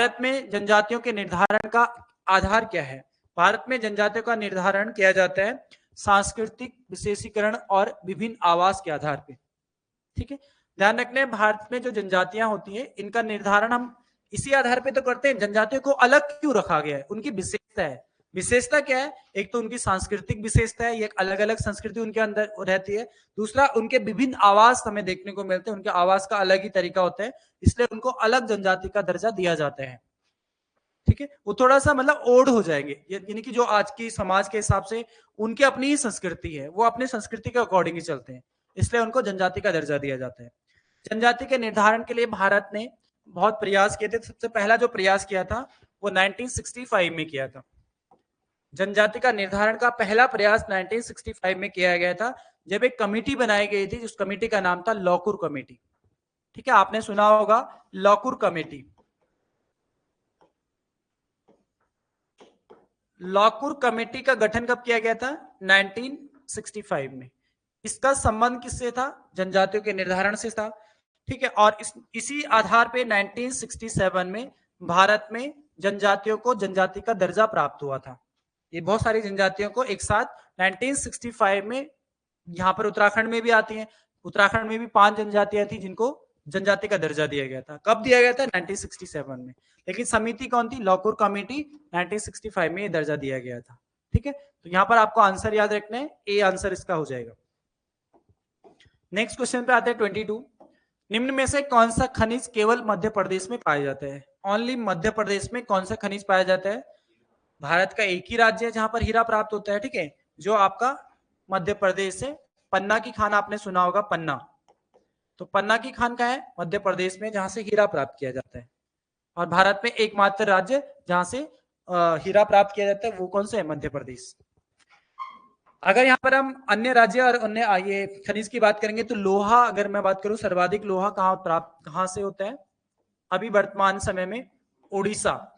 भारत में जनजातियों के निर्धारण का आधार क्या है? भारत में जनजातियों का निर्धारण किया जाता है सांस्कृतिक विशेषीकरण और विभिन्न आवास के आधार पे। ठीक है, ध्यान रखने, भारत में जो जनजातियां होती हैं इनका निर्धारण हम इसी आधार पे तो करते हैं। जनजातियों को अलग क्यों रखा गया है? उनकी विशेषता है। विशेषता क्या है? एक तो उनकी सांस्कृतिक विशेषता है, ये अलग अलग संस्कृति उनके अंदर रहती है। दूसरा, उनके विभिन्न आवास हमें देखने को मिलते हैं, उनके आवास का अलग ही तरीका होता है, इसलिए उनको अलग जनजाति का दर्जा दिया जाता है। ठीक है, वो थोड़ा सा मतलब ओड हो जाएंगे, यानी कि जो आज की समाज के हिसाब से उनकी अपनी ही संस्कृति है, वो अपनी संस्कृति के अकॉर्डिंग ही चलते हैं, इसलिए उनको जनजाति का दर्जा दिया जाता है। जनजाति के निर्धारण के लिए भारत ने बहुत प्रयास किए थे। सबसे पहला जो प्रयास किया था वो 1965 में किया था। जनजाति का निर्धारण का पहला प्रयास 1965 में किया गया था, जब एक कमेटी बनाई गई थी, उस कमेटी का नाम था लॉकूर कमेटी। ठीक है, आपने सुना होगा लॉकूर कमेटी। लॉकूर कमेटी का गठन कब किया गया था? 1965 में। इसका संबंध किससे था? जनजातियों के निर्धारण से था। ठीक है, और इसी आधार पे 1967 में भारत में जनजातियों को जनजाति का दर्जा प्राप्त हुआ था। ये बहुत सारी जनजातियों को एक साथ 1965 में, यहाँ पर उत्तराखंड में भी आती हैं, उत्तराखंड में भी 5 जनजातियां थी जिनको जनजाति का दर्जा दिया गया था। कब दिया गया था? 1967 में। लेकिन समिति कौन थी? लॉकूर कमेटी। 1965 में ये दर्जा दिया गया था। ठीक है, तो यहाँ पर आपको आंसर याद रखना है, ए आंसर इसका हो जाएगा। नेक्स्ट क्वेश्चन पे आते हैं 22। निम्न में से कौन सा खनिज केवल मध्य प्रदेश में पाया जाता है? ओनली मध्य प्रदेश में कौन सा खनिज पाया जाता है? भारत का एक ही राज्य है जहां पर हीरा प्राप्त होता है। ठीक है, जो आपका मध्य प्रदेश है। पन्ना की खान आपने सुना होगा, पन्ना। तो पन्ना की खान का है मध्य प्रदेश में, जहां से हीरा प्राप्त किया जाता है। और भारत में एकमात्र राज्य जहां से हीरा प्राप्त किया जाता है वो कौन सा है? मध्य प्रदेश। अगर यहाँ पर हम अन्य राज्य और अन्य ये खनिज की बात करेंगे तो लोहा, अगर मैं बात करूं सर्वाधिक लोहा कहां से होता है? अभी वर्तमान समय में उड़ीसा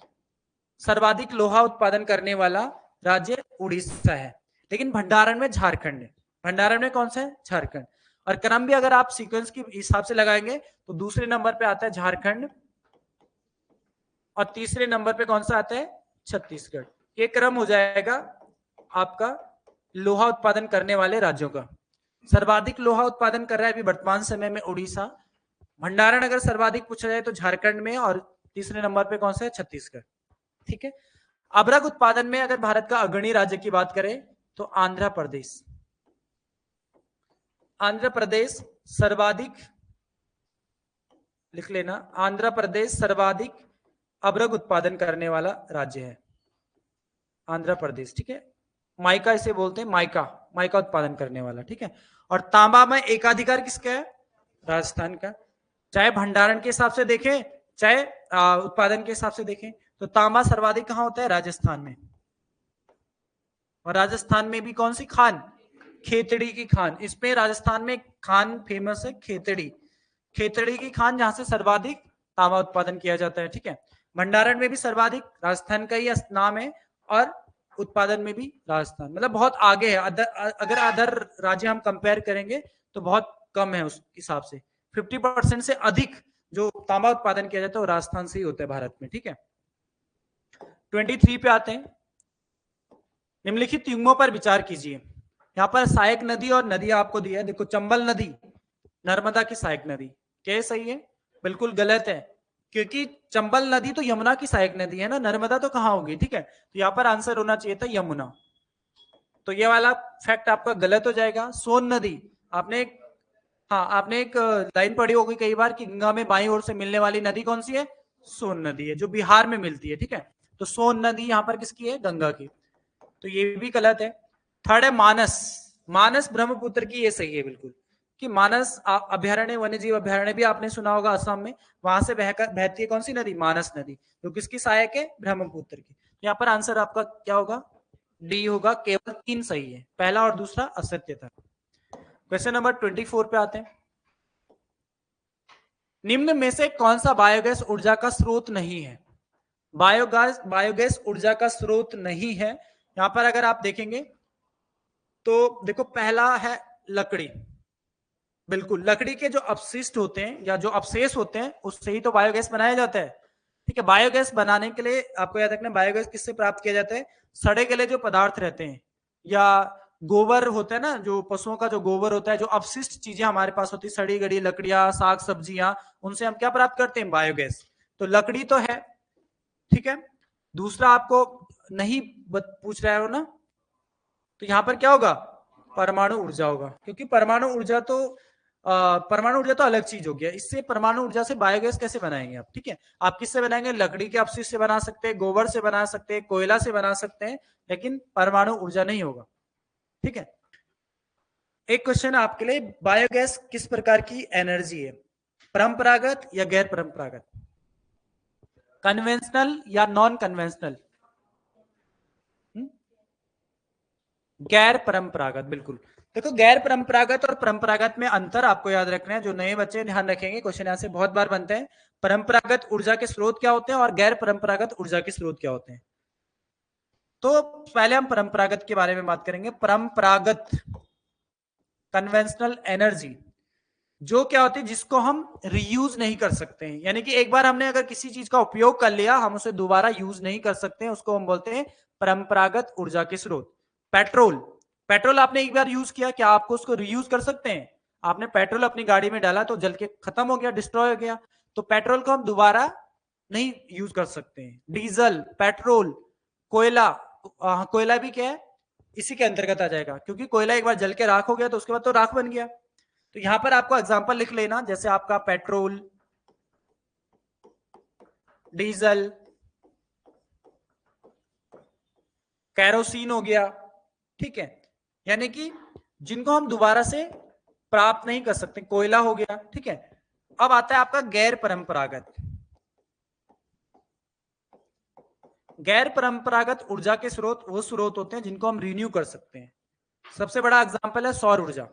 सर्वाधिक लोहा उत्पादन करने वाला राज्य उड़ीसा है। लेकिन भंडारण में झारखंड है। भंडारण में कौन सा है? झारखंड। और क्रम भी अगर आप सीक्वेंस के हिसाब से लगाएंगे तो दूसरे नंबर पे आता है झारखंड, और तीसरे नंबर पे कौन सा आता है? छत्तीसगढ़। ये क्रम हो जाएगा आपका लोहा उत्पादन करने वाले राज्यों का। सर्वाधिक लोहा उत्पादन कर रहा है अभी वर्तमान समय में उड़ीसा। भंडारण अगर सर्वाधिक पूछा जाए तो झारखंड में, और तीसरे नंबर पे कौन सा है? छत्तीसगढ़। ठीक है, अभ्रक उत्पादन में अगर भारत का अग्रणी राज्य की बात करें तो आंध्र प्रदेश। आंध्र प्रदेश सर्वाधिक, लिख लेना, आंध्र प्रदेश सर्वाधिक अभ्रक उत्पादन करने वाला राज्य है आंध्र प्रदेश। ठीक है, माइका इसे बोलते हैं, माइका, माइका उत्पादन करने वाला। ठीक है, और तांबा में एकाधिकार किसका है? राजस्थान का। चाहे भंडारण के हिसाब से देखें चाहे उत्पादन के हिसाब से देखें तो तांबा सर्वाधिक कहां होता है? राजस्थान में। और राजस्थान में भी कौन सी खान? खेतड़ी की खान। इसमें राजस्थान में खान फेमस है, खेतड़ी। खेतड़ी की खान जहां से सर्वाधिक तांबा उत्पादन किया जाता है। ठीक है, भंडारण में भी सर्वाधिक राजस्थान का ही नाम है, और उत्पादन में भी राजस्थान, मतलब बहुत आगे है। अगर अदर राज्य हम कंपेयर करेंगे तो बहुत कम है उस हिसाब से। 50% से अधिक जो तांबा उत्पादन किया जाता है वो राजस्थान से ही होता है भारत में। ठीक है, 23 पे आते हैं। निम्नलिखित युग्मों पर विचार कीजिए। यहाँ पर सहायक नदी और नदी आपको दिया है। देखो, चंबल नदी नर्मदा की सहायक नदी। क्या सही है? बिल्कुल गलत है, क्योंकि चंबल नदी तो यमुना की सहायक नदी है ना, नर्मदा तो कहां होगी? ठीक है, तो यहाँ पर आंसर होना चाहिए था यमुना। तो ये वाला फैक्ट आपका गलत हो जाएगा। सोन नदी, आपने एक लाइन पढ़ी होगी कई बार कि गंगा में बाईं ओर से मिलने वाली नदी कौन सी है? सोन नदी है, जो बिहार में मिलती है। ठीक है, तो सोन नदी यहाँ पर किसकी है? गंगा की। तो ये भी गलत है। थर्ड है मानस। मानस ब्रह्मपुत्र की, ये सही है बिल्कुल, कि मानस अभ्यारण्य, वन्यजीव अभ्यारण्य भी आपने सुना होगा असम में, वहां से बहती है कौन सी नदी? मानस नदी, जो किसकी सहायक है? ब्रह्मपुत्र की। यहाँ पर आंसर आपका क्या होगा? डी होगा। केवल 3 सही है, पहला और दूसरा असत्य था। क्वेश्चन नंबर 24 पे आते हैं। निम्न में से कौन सा बायोगैस ऊर्जा का स्रोत नहीं है? बायोगैस ऊर्जा का स्रोत नहीं है। यहां पर अगर आप देखेंगे तो देखो, पहला है लकड़ी। बिल्कुल, लकड़ी के जो अपशिष्ट होते हैं या जो अवशेष होते हैं उससे ही तो बायोगैस बनाया जाता है। ठीक है। बायोगैस बनाने के लिए आपको याद रखना, बायोगैस किससे प्राप्त किया जाता है? सड़े गले जो पदार्थ रहते हैं या गोबर होता है ना, जो पशुओं का जो गोबर होता है, जो अवशिष्ट चीजें हमारे पास होती है, सड़ी गड़ी लकड़ियां, साग सब्जियां, उनसे हम क्या प्राप्त करते हैं? बायोगैस। तो लकड़ी तो है, ठीक है। दूसरा आपको नहीं पूछ रहा है ना, तो यहां पर क्या होगा? परमाणु ऊर्जा होगा, क्योंकि परमाणु ऊर्जा तो अलग चीज हो गया। इससे परमाणु ऊर्जा से बायोगैस कैसे बनाएंगे आप? ठीक है, आप किससे बनाएंगे? लकड़ी के अपशिष्ट से बना सकते हैं, गोबर से बना सकते हैं, कोयला से बना सकते हैं, लेकिन परमाणु ऊर्जा नहीं होगा। ठीक है। एक क्वेश्चन आपके लिए, बायोगैस किस प्रकार की एनर्जी है? परंपरागत या गैर परंपरागत? कन्वेंशनल या नॉन कन्वेंशनल? गैर परंपरागत, बिल्कुल। देखो, गैर परंपरागत और परंपरागत में अंतर आपको याद रखना है। जो नए बच्चे ध्यान रखेंगे, क्वेश्चन यहाँ से बहुत बार बनते हैं। परंपरागत ऊर्जा के स्रोत क्या होते हैं और गैर परंपरागत ऊर्जा के स्रोत क्या होते हैं? तो पहले हम परंपरागत के बारे में बात करेंगे। परंपरागत, कन्वेंशनल एनर्जी, जो क्या होती है? जिसको हम रीयूज नहीं कर सकते हैं, यानी कि एक बार हमने अगर किसी चीज का उपयोग कर लिया, हम उसे दोबारा यूज नहीं कर सकते हैं, उसको हम बोलते हैं परंपरागत ऊर्जा के स्रोत। पेट्रोल, पेट्रोल आपने एक बार यूज किया, क्या आपको उसको रीयूज कर सकते हैं? आपने पेट्रोल अपनी गाड़ी में डाला तो जल के खत्म हो गया, डिस्ट्रॉय हो गया, तो पेट्रोल को हम दोबारा नहीं यूज कर सकते हैं। डीजल, पेट्रोल, कोयला, कोयला भी क्या है? इसी के अंतर्गत आ जाएगा, क्योंकि कोयला एक बार जल के राख हो गया तो उसके बाद तो राख बन गया। तो यहां पर आपको एग्जांपल लिख लेना, जैसे आपका पेट्रोल, डीजल, कैरोसिन हो गया, ठीक है, यानी कि जिनको हम दोबारा से प्राप्त नहीं कर सकते। कोयला हो गया, ठीक है। अब आता है आपका गैर परंपरागत। गैर परंपरागत ऊर्जा के स्रोत वो स्रोत होते हैं जिनको हम रिन्यू कर सकते हैं। सबसे बड़ा एग्जांपल है सौर ऊर्जा।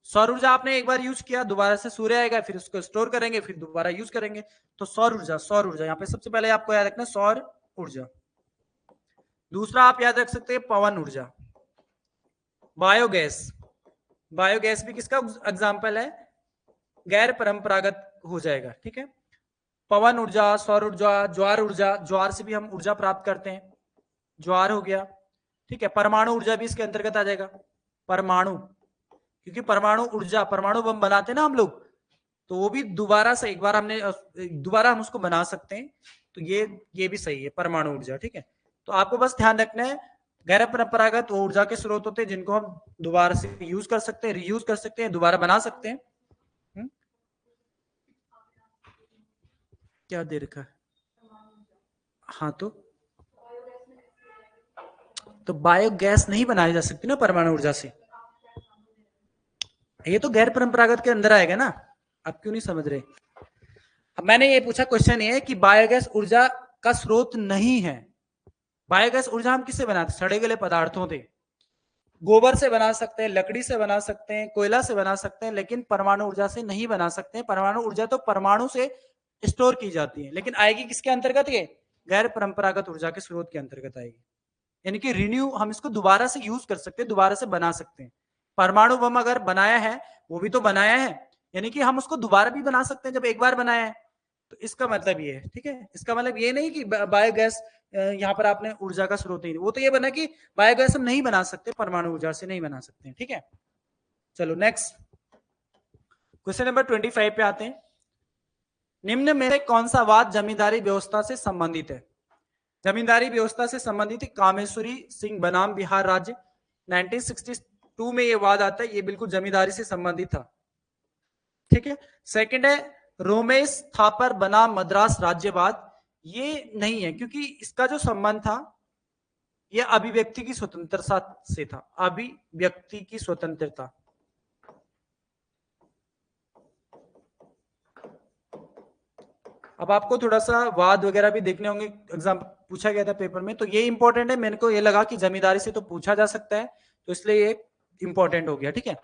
सौर ऊर्जा आपने एक बार यूज किया, दोबारा से सूर्य आएगा, फिर उसको स्टोर करेंगे, फिर दोबारा यूज करेंगे। तो सौर ऊर्जा, सौर ऊर्जा यहाँ पे सबसे पहले आपको याद रखना, सौर ऊर्जा। दूसरा आप याद रख सकते हैं पवन ऊर्जा। बायोगैस, बायोगैस भी किसका एग्जाम्पल है? गैर परंपरागत हो जाएगा, ठीक है। पवन ऊर्जा, सौर ऊर्जा, ज्वार ऊर्जा, ज्वार से भी हम ऊर्जा प्राप्त करते हैं, ज्वार हो गया, ठीक है। परमाणु ऊर्जा भी इसके अंतर्गत आ जाएगा, परमाणु, क्योंकि परमाणु ऊर्जा, परमाणु बम बनाते हैं ना हम लोग, तो वो भी दोबारा से एक बार हमने दोबारा हम उसको बना सकते हैं। तो ये भी सही है, परमाणु ऊर्जा, ठीक है। तो आपको बस ध्यान रखना है, गैर परंपरागत ऊर्जा के स्रोत होते हैं जिनको हम दोबारा से यूज कर सकते हैं, रीयूज कर सकते हैं, दोबारा बना सकते हैं। क्या दे रखा है? हाँ, तो बायोगैस नहीं बनाई जा सकती ना परमाणु ऊर्जा से, ये तो गैर परंपरागत के अंदर आएगा ना। आप क्यों नहीं समझ रहे? अब मैंने ये पूछा, क्वेश्चन ये है कि बायोगैस ऊर्जा का स्रोत नहीं है। बायोगैस ऊर्जा हम किससे बनाते? सड़े गले पदार्थों से, गोबर से बना सकते हैं, लकड़ी से बना सकते हैं, कोयला से बना सकते हैं, लेकिन परमाणु ऊर्जा से नहीं बना सकते हैं। परमाणु ऊर्जा तो परमाणु से स्टोर की जाती है, लेकिन आएगी किसके अंतर्गत? ये गैर परंपरागत ऊर्जा के स्रोत के अंतर्गत आएगी। यानी कि रिन्यू, हम इसको दोबारा से यूज कर सकते हैं, दोबारा से बना सकते हैं। परमाणु बम अगर बनाया है, वो भी तो बनाया है, यानी कि हम उसको दोबारा भी बना सकते हैं जब एक बार बनाया है। तो इसका मतलब ये है, ठीक है। इसका मतलब ये नहीं कि बायोगैस यहाँ पर आपने ऊर्जा का स्रोत नहीं, वो तो ये बना कि बायोगैस हम नहीं बना सकते, परमाणु ऊर्जा से नहीं बना सकते, ठीक है। चलो नेक्स्ट क्वेश्चन नंबर 25 पे आते हैं। निम्न में से कौन सा वाद जमींदारी व्यवस्था से संबंधित है? जमींदारी व्यवस्था से संबंधित कामेश्वरी सिंह बनाम बिहार राज्य, 1962 में ये वाद आता है, ये बिल्कुल जमींदारी से संबंधित था, ठीक है। सेकंड है रोमेश थापर बनाम मद्रास राज्यवाद, ये नहीं है, क्योंकि इसका जो संबंध था ये अभिव्यक्ति की स्वतंत्रता से था, अभिव्यक्ति की स्वतंत्रता। अब आपको थोड़ा सा वाद वगैरह भी देखने होंगे, एग्जाम पूछा गया था पेपर में, तो ये इंपॉर्टेंट है। मेरे को ये लगा कि जमींदारी से तो पूछा जा सकता है, तो इसलिए ये इंपॉर्टेंट हो गया, ठीक है।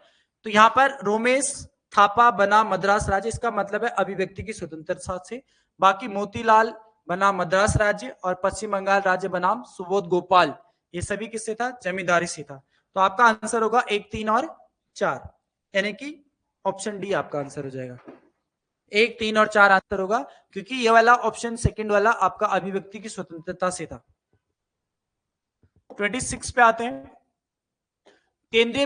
तो यहाँ पर रोमेश थापा बना मद्रास राज्य, इसका मतलब है अभिव्यक्ति की स्वतंत्रता से। बाकी मोतीलाल बना मद्रास राज्य और पश्चिम बंगाल राज्य बनाम सुबोध गोपाल, ये सभी किससे था? जमींदारी से था। तो आपका आंसर होगा 1, 3 और 4, यानी कि ऑप्शन डी आपका आंसर हो जाएगा। 1, 3 और 4 आंसर होगा, क्योंकि ये वाला ऑप्शन सेकंड वाला आपका अभिव्यक्ति की स्वतंत्रता से था। 26 पे आते हैं। केंद्रीय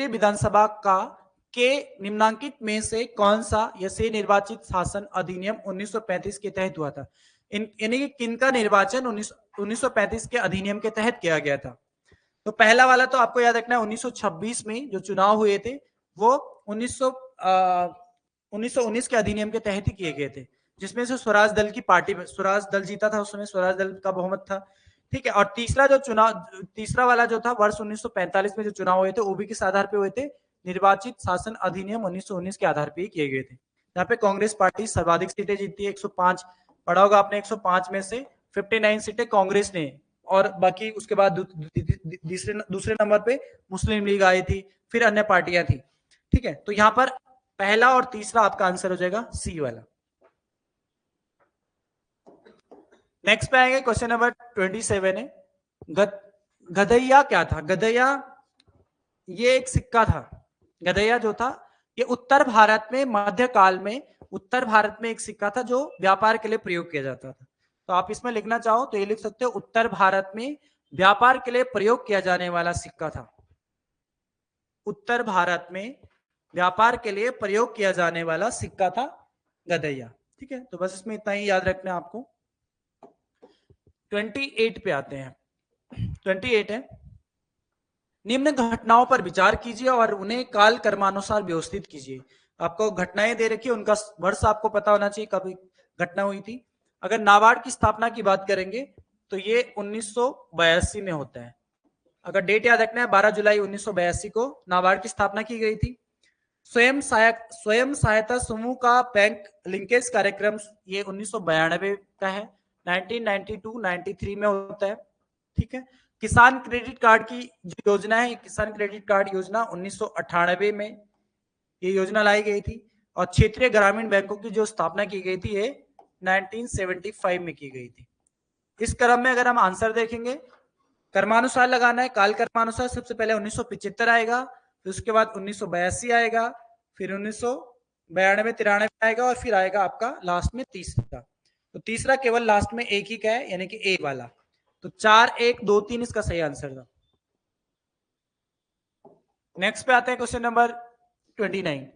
विधानसभा का के निम्नांकित में से कौन सा यह निर्वाचित शासन अधिनियम 1935 के तहत हुआ था? यानी कि किनका निर्वाचन 1935 के अधिनियम के तहत किया गया था? तो पहला वाला तो आपको याद रखना है, 1926 में जो चुनाव हुए थे वो 1919 के अधिनियम के तहत ही किए गए थे, जिसमें से स्वराज दल की पार्टी, स्वराज दल जीता था, उस समय स्वराज दल का बहुमत था, ठीक है। और तीसरा वाला जो था वर्ष 1945 में जो चुनाव हुए थे, वो भी किस आधार पे हुए थे? निर्वाचित शासन अधिनियम 1919 के आधार पे ही किए गए थे। यहाँ पे कांग्रेस पार्टी सर्वाधिक सीटें जीती है, 105 पढ़ा होगा आपने। 105 में से 59 सीटें कांग्रेस ने, और बाकी उसके बाद दूसरे नंबर पे मुस्लिम लीग आई थी, फिर अन्य पार्टियां थी, ठीक है। तो यहां पर पहला और तीसरा आपका आंसर हो जाएगा सी वाला। नेक्स्ट पे आएंगे, क्वेश्चन नंबर 27 है, गधैया क्या था? गधैया ये एक सिक्का था। गधैया जो था ये उत्तर भारत में मध्यकाल में उत्तर भारत में एक सिक्का था जो व्यापार के लिए प्रयोग किया जाता था। तो आप इसमें लिखना चाहो तो ये लिख सकते हो, उत्तर भारत में व्यापार के लिए प्रयोग किया जाने वाला सिक्का था। उत्तर भारत में व्यापार के लिए प्रयोग किया जाने वाला सिक्का था गधैया, ठीक है। तो बस इसमें इतना ही याद रखना है आपको। 28 पे आते हैं। 28 है, निम्न घटनाओं पर विचार कीजिए और उन्हें काल कर्मानुसार व्यवस्थित कीजिए। आपको घटनाएं दे रखी है, उनका वर्ष आपको पता होना चाहिए कब घटना हुई थी। अगर नाबार्ड की स्थापना की बात करेंगे तो ये 1982 में होता है। अगर डेट याद रखना है, 12 जुलाई 1982 को नाबार्ड की स्थापना की गई थी। स्वयं सहायता समूह का बैंक लिंकेज कार्यक्रम ये 1992 का है, 1992-93 में होता है, ठीक है। किसान क्रेडिट कार्ड की जो योजना है, किसान क्रेडिट कार्ड योजना 1998 में ये योजना लाई गई थी। और क्षेत्रीय ग्रामीण बैंकों की जो स्थापना की गई थी ये 1975 में की गई थी। इस क्रम में अगर हम आंसर देखेंगे, कर्मानुसार लगाना है, काल कर्मानुसार सबसे पहले 1975 आएगा, फिर उसके बाद 1982 आएगा, फिर 1992-93 आएगा, और फिर आएगा आपका लास्ट में तीसरा। तो तीसरा केवल लास्ट में एक ही का है, यानी कि ए वाला। तो 4, 1, 2, 3 इसका सही आंसर था। नेक्स्ट पे आते हैं, क्वेश्चन नंबर 29।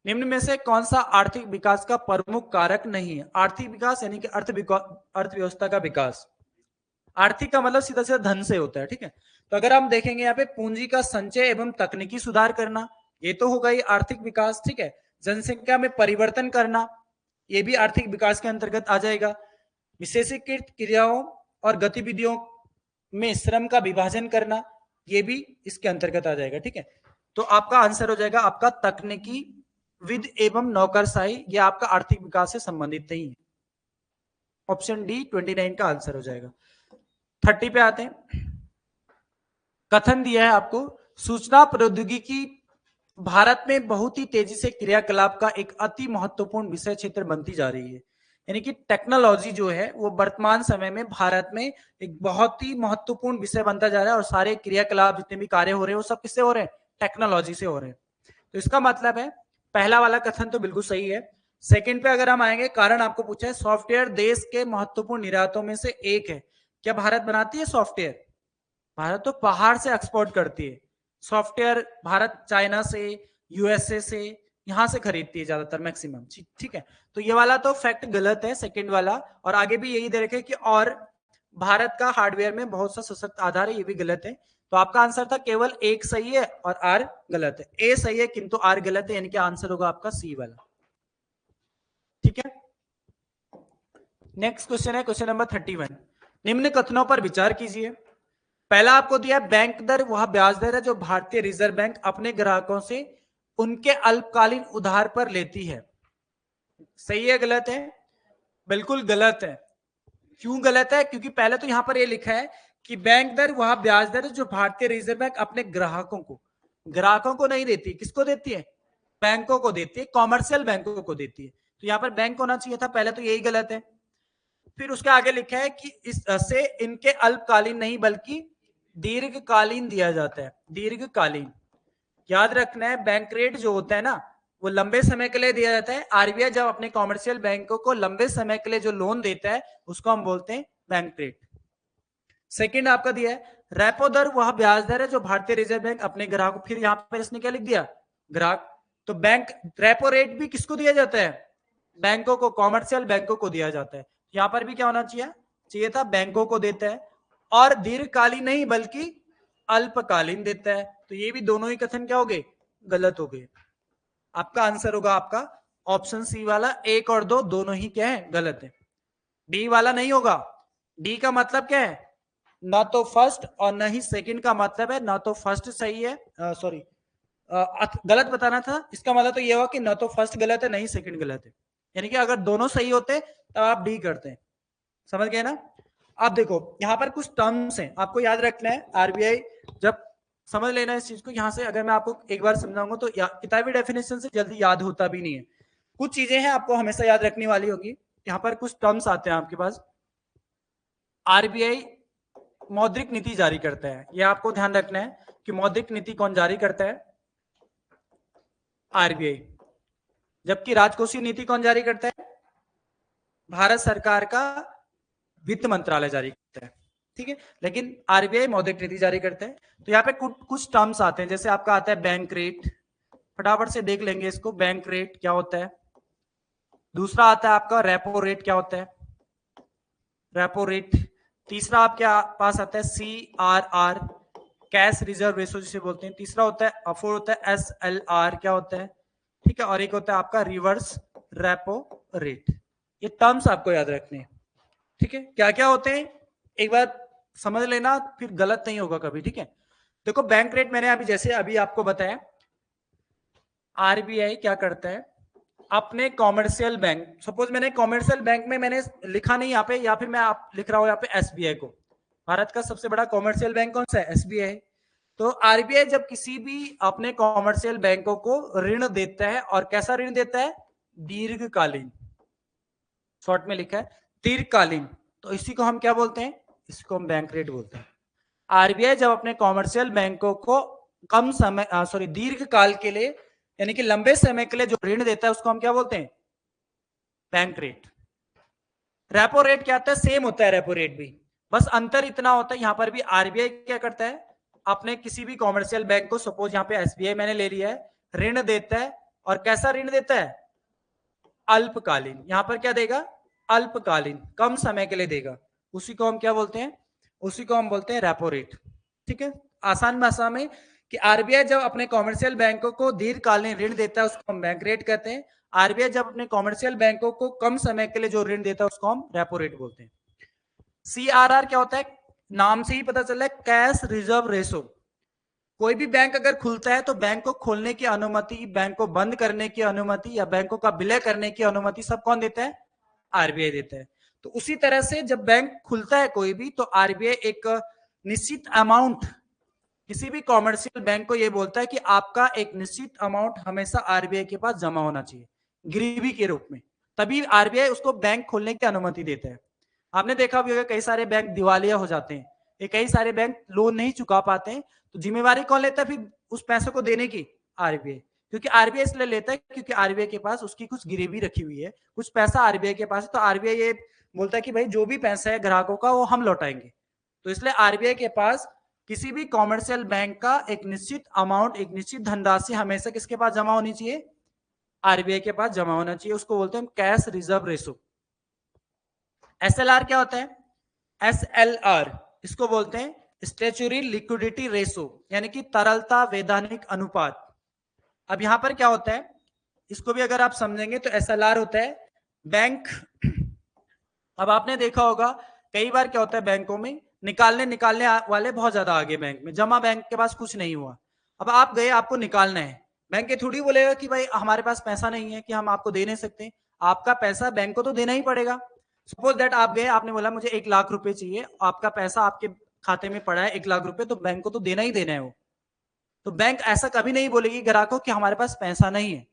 निम्न में से कौन सा आर्थिक विकास का प्रमुख कारक नहीं है? आर्थिक विकास यानी कि अर्थव्यवस्था का विकास। आर्थिक का मतलब सीधा सीधा धन से होता है, ठीक है। तो अगर हम देखेंगे यहाँ पे पूंजी का संचय एवं तकनीकी सुधार करना, ये तो होगा ही आर्थिक विकास, ठीक है। जनसंख्या में परिवर्तन करना, ये भी आर्थिक विकास के अंतर्गत आ जाएगा। विशेषीकृत क्रियाओं और गतिविधियों में श्रम का विभाजन करना, ये भी इसके अंतर्गत आ जाएगा, ठीक है। तो आपका आंसर हो जाएगा आपका तकनीकी विद एवं नौकरशाही, यह आपका आर्थिक विकास से संबंधित नहीं है। ऑप्शन डी 29 का आंसर हो जाएगा। 30 पे आते हैं। कथन दिया है आपको, सूचना प्रौद्योगिकी भारत में बहुत ही तेजी से क्रियाकलाप का एक अति महत्वपूर्ण विषय क्षेत्र बनती जा रही है। यानी कि टेक्नोलॉजी जो है वो वर्तमान समय में भारत में एक बहुत ही महत्वपूर्ण विषय बनता जा रहा है, और सारे क्रियाकलाप जितने भी कार्य हो रहे हैं वो सब किससे हो रहे हैं? टेक्नोलॉजी से हो रहे हैं। तो इसका मतलब है पहला वाला कथन तो बिल्कुल सही है। सेकंड पे अगर हम आएंगे, कारण आपको पूछा है सॉफ्टवेयर देश के महत्वपूर्ण निर्यातों में से एक है। क्या भारत बनाती है सॉफ्टवेयर? भारत तो पहाड़ से एक्सपोर्ट करती है सॉफ्टवेयर। भारत चाइना से, यूएसए से, यहां से खरीदती है ज्यादातर, मैक्सिमम, ठीक है। तो ये वाला तो फैक्ट गलत है, सेकंड वाला। और आगे भी यही दे रखे कि और भारत का हार्डवेयर में बहुत सा सशक्त आधार है, ये भी गलत है। तो आपका आंसर था केवल एक सही है और आर गलत है। ए सही है किंतु आर गलत है, यानी कि आंसर होगा आपका सी वाला, ठीक है। नेक्स्ट क्वेश्चन है क्वेश्चन नंबर 31। निम्न कथनों पर विचार कीजिए। पहला आपको दिया बैंक दर वह ब्याज दर है जो भारतीय रिजर्व बैंक अपने ग्राहकों से उनके अल्पकालीन उधार पर लेती है। सही है गलत है? बिल्कुल गलत है। क्यों गलत है? क्योंकि पहले तो यहां पर यह लिखा है कि बैंक दर वह ब्याज दर है जो भारतीय रिजर्व बैंक अपने ग्राहकों को नहीं देती। किसको देती है? बैंकों को देती है, कॉमर्शियल बैंकों को देती है। तो यहां पर बैंक होना चाहिए था, पहले तो यही गलत है। फिर उसके आगे लिखा है कि इससे इनके अल्पकालीन नहीं बल्कि दीर्घकालीन दिया जाता है। दीर्घकालीन याद रखना है, बैंक रेट जो होता है ना, वो लंबे समय के लिए दिया जाता है। आरबीआई जब अपने कॉमर्शियल बैंकों को लंबे समय के लिए जो लोन देता है उसको हम बोलते हैं बैंक रेट। सेकंड आपका दिया है रेपो दर, वह ब्याज दर है जो भारतीय रिजर्व बैंक अपने ग्राहकों, फिर यहां पर इसने क्या लिख दिया, ग्राहक। तो बैंक रेपो रेट भी किसको दिया जाता है, बैंकों को, कॉमर्शियल बैंकों को दिया जाता है। यहां पर भी क्या होना चाहिए था, बैंकों को देता है, और दीर्घकालीन नहीं बल्कि अल्पकालीन देता है। तो ये भी दोनों ही कथन क्या हो गए, गलत हो गए। आपका आंसर होगा आपका ऑप्शन सी वाला, 1 और 2 दोनों ही क्या है, गलत है। डी वाला नहीं होगा। डी का मतलब क्या है, ना तो फर्स्ट और ना ही सेकंड का मतलब है, ना तो फर्स्ट सही है, सॉरी गलत बताना था। इसका मतलब तो ये हुआ कि ना तो फर्स्ट गलत है ना ही सेकंड गलत है, यानी कि अगर दोनों सही होते तब आप डी करते हैं। समझ गए ना। अब देखो यहां पर कुछ टर्म्स हैं आपको याद रखना है। आरबीआई जब समझ लेना इस चीज को, यहां से अगर मैं आपको एक बार समझाऊंगा तो किताबी डेफिनेशन से जल्दी याद होता भी नहीं है। कुछ चीजें हैं आपको हमेशा याद रखने वाली होगी। यहां पर कुछ टर्म्स आते हैं आपके पास। आरबीआई मौद्रिक नीति जारी करता है, यह आपको ध्यान रखना है कि मौद्रिक नीति कौन जारी करता है, आरबीआई। जबकि राजकोषीय नीति कौन जारी करता है, भारत सरकार का वित्त मंत्रालय जारी करता है, ठीक है। लेकिन आरबीआई मौद्रिक नीति जारी करता है। तो यहाँ पे कुछ टर्म्स आते हैं, जैसे आपका आता है बैंक रेट, फटाफट से देख लेंगे इसको, बैंक रेट क्या होता है। दूसरा आता है आपका रेपो रेट, क्या होता है रेपो रेट। तीसरा आपके पास आता है CRR, कैश रिजर्व रेशो जिसे बोलते हैं। तीसरा होता है अफोर, होता है SLR, क्या होता है, ठीक है। और एक होता है आपका रिवर्स रेपो रेट। ये टर्म्स आपको याद रखने हैं, ठीक है। क्या क्या होते हैं एक बार समझ लेना, फिर गलत नहीं होगा कभी, ठीक है। देखो बैंक रेट मैंने अभी आपको बताया, आरबीआई क्या करता है, अपने कॉमर्शियल बैंक, सपोज मैंने कॉमर्शियल बैंक में मैंने लिखा नहीं यहाँ पे, या फिर मैं आप लिख रहा हूँ यहाँ पे एसबीआई को, भारत का सबसे बड़ा कॉमर्शियल बैंक कौन सा है, एसबीआई। तो आरबीआई जब किसी भी अपने कॉमर्शियल बैंकों को ऋण देता है, और कैसा ऋण देता है, दीर्घकालीन, शॉर्ट में लिखा है दीर्घकालीन, तो इसी को हम क्या बोलते हैं, इसको हम बैंक रेट बोलते हैं। आरबीआई जब अपने कॉमर्शियल बैंकों को कम समय दीर्घ काल के लिए, यानी कि लंबे समय के लिए जो ऋण देता है उसको हम क्या बोलते हैं, बैंक रेट। रेपो रेट क्या होता है, सेम होता है रेपो रेट भी, बस अंतर इतना होता है, यहां पर भी आरबीआई क्या करता है, अपने किसी भी कॉमर्शियल बैंक को, सपोज यहां पे एसबीआई मैंने ले लिया है, ऋण देता है, और कैसा ऋण देता है, अल्पकालीन। यहां पर क्या देगा, अल्पकालीन, कम समय के लिए देगा, उसी को हम क्या बोलते हैं, उसी को हम बोलते हैं रेपो रेट, ठीक है। आसान भाषा में कि आरबीआई जब अपने कॉमर्शियल बैंकों को दीर्घकालीन ऋण देता है उसको हम बैंक रेट कहते हैं। आरबीआई जब अपने कॉमर्शियल बैंकों को कम समय के लिए जो ऋण देता है उसको हम रेपो रेट बोलते हैं। CRR क्या होता है, नाम से ही पता चल रहा है, कैश रिजर्व रेशो। कोई भी बैंक अगर खुलता है तो बैंक को खोलने की अनुमति, बैंक को बंद करने की अनुमति, या बैंकों का विलय करने की अनुमति सब कौन देता है, आरबीआई देता है। तो उसी तरह से जब बैंक खुलता है कोई भी, तो आरबीआई एक निश्चित अमाउंट, किसी भी कॉमर्शियल बैंक को यह बोलता है कि आपका एक निश्चित अमाउंट हमेशा आरबीआई के पास जमा होना चाहिए गिरवी के रूप में, तभी आरबीआई उसको बैंक खोलने की अनुमति देता है। आपने देखा भी होगा कई सारे बैंक दिवालिया हो जाते हैं, ये कई सारे बैंक लोन नहीं चुका पाते हैं, तो जिम्मेवारी कौन लेता है फिर उस पैसों को देने की, आरबीआई। क्योंकि आरबीआई इसलिए लेता है क्योंकि आरबीआई के पास उसकी कुछ गिरवी रखी हुई है, कुछ पैसा आरबीआई के पास है, तो आरबीआई ये बोलता है कि भाई जो भी पैसा है ग्राहकों का वो हम लौटाएंगे। तो इसलिए आरबीआई के पास किसी भी कॉमर्शियल बैंक का एक निश्चित अमाउंट, एक निश्चित धनराशि हमेशा किसके पास जमा होनी चाहिए, आरबीआई के पास जमा होना चाहिए, उसको बोलते हैं कैश रिजर्व रेशो। एसएलआर क्या होता है, एसएलआर इसको बोलते हैं स्टैच्यूटरी लिक्विडिटी रेशो, यानी कि तरलता वैधानिक अनुपात। अब यहां पर क्या होता है, इसको भी अगर आप समझेंगे तो एसएलआर होता है बैंक, अब आपने देखा होगा कई बार क्या होता है बैंकों में, निकालने वाले बहुत ज्यादा आगे, बैंक में जमा बैंक के पास कुछ नहीं हुआ, अब आप गए, आपको निकालना है, बैंक ये थोड़ी बोलेगा कि भाई हमारे पास पैसा नहीं है कि हम आपको दे नहीं सकते, आपका पैसा बैंक को तो देना ही पड़ेगा। सपोज दैट आप गए, आपने बोला मुझे 1 लाख रुपए चाहिए, आपका पैसा आपके खाते में पड़ा है 1 लाख रुपए, तो बैंक को तो देना ही देना है वो, तो बैंक ऐसा कभी नहीं बोलेगी ग्राहकों कि हमारे पास पैसा नहीं है।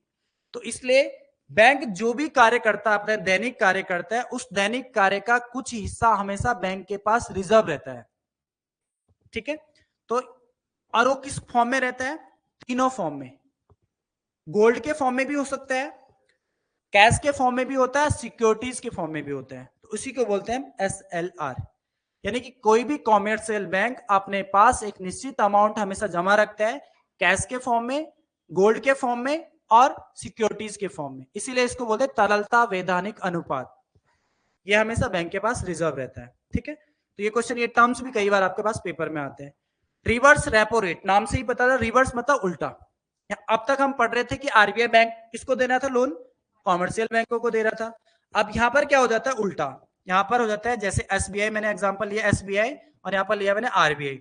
तो इसलिए बैंक जो भी कार्य करता है, अपना दैनिक कार्य करता है, उस दैनिक कार्य का कुछ हिस्सा हमेशा बैंक के पास रिजर्व रहता है, ठीक है। तो और वो किस फॉर्म में रहता है, तीनों फॉर्म में, गोल्ड के फॉर्म में भी हो सकता है, कैश के फॉर्म में भी होता है, सिक्योरिटीज के फॉर्म में भी होता है, तो उसी को बोलते हैं SLR। यानी कि कोई भी कॉमर्शियल बैंक अपने पास एक निश्चित अमाउंट हमेशा जमा रखता है, कैश के फॉर्म में, गोल्ड के फॉर्म में और सिक्योरिटीज के फॉर्म में, इसीलिए इसको बोलते हैं तरलता वैधानिक अनुपात। ये हमेशा बैंक के पास रिजर्व रहता है, ठीक है। तो ये क्वेश्चन, ये टर्म्स भी कई बार आपके पास पेपर में आते हैं। रिवर्स रेपो रेट, नाम से ही पता था, रिवर्स मतलब उल्टा। अब तक हम पढ़ रहे थे कि आरबीआई बैंक किसको देना था लोन, कॉमर्शियल बैंकों को दे रहा था। अब यहां पर क्या हो जाता है, उल्टा। यहां पर हो जाता है जैसे एसबीआई, मैंने एग्जांपल लिया एसबीआई और यहां पर लिया मैंने आरबीआई।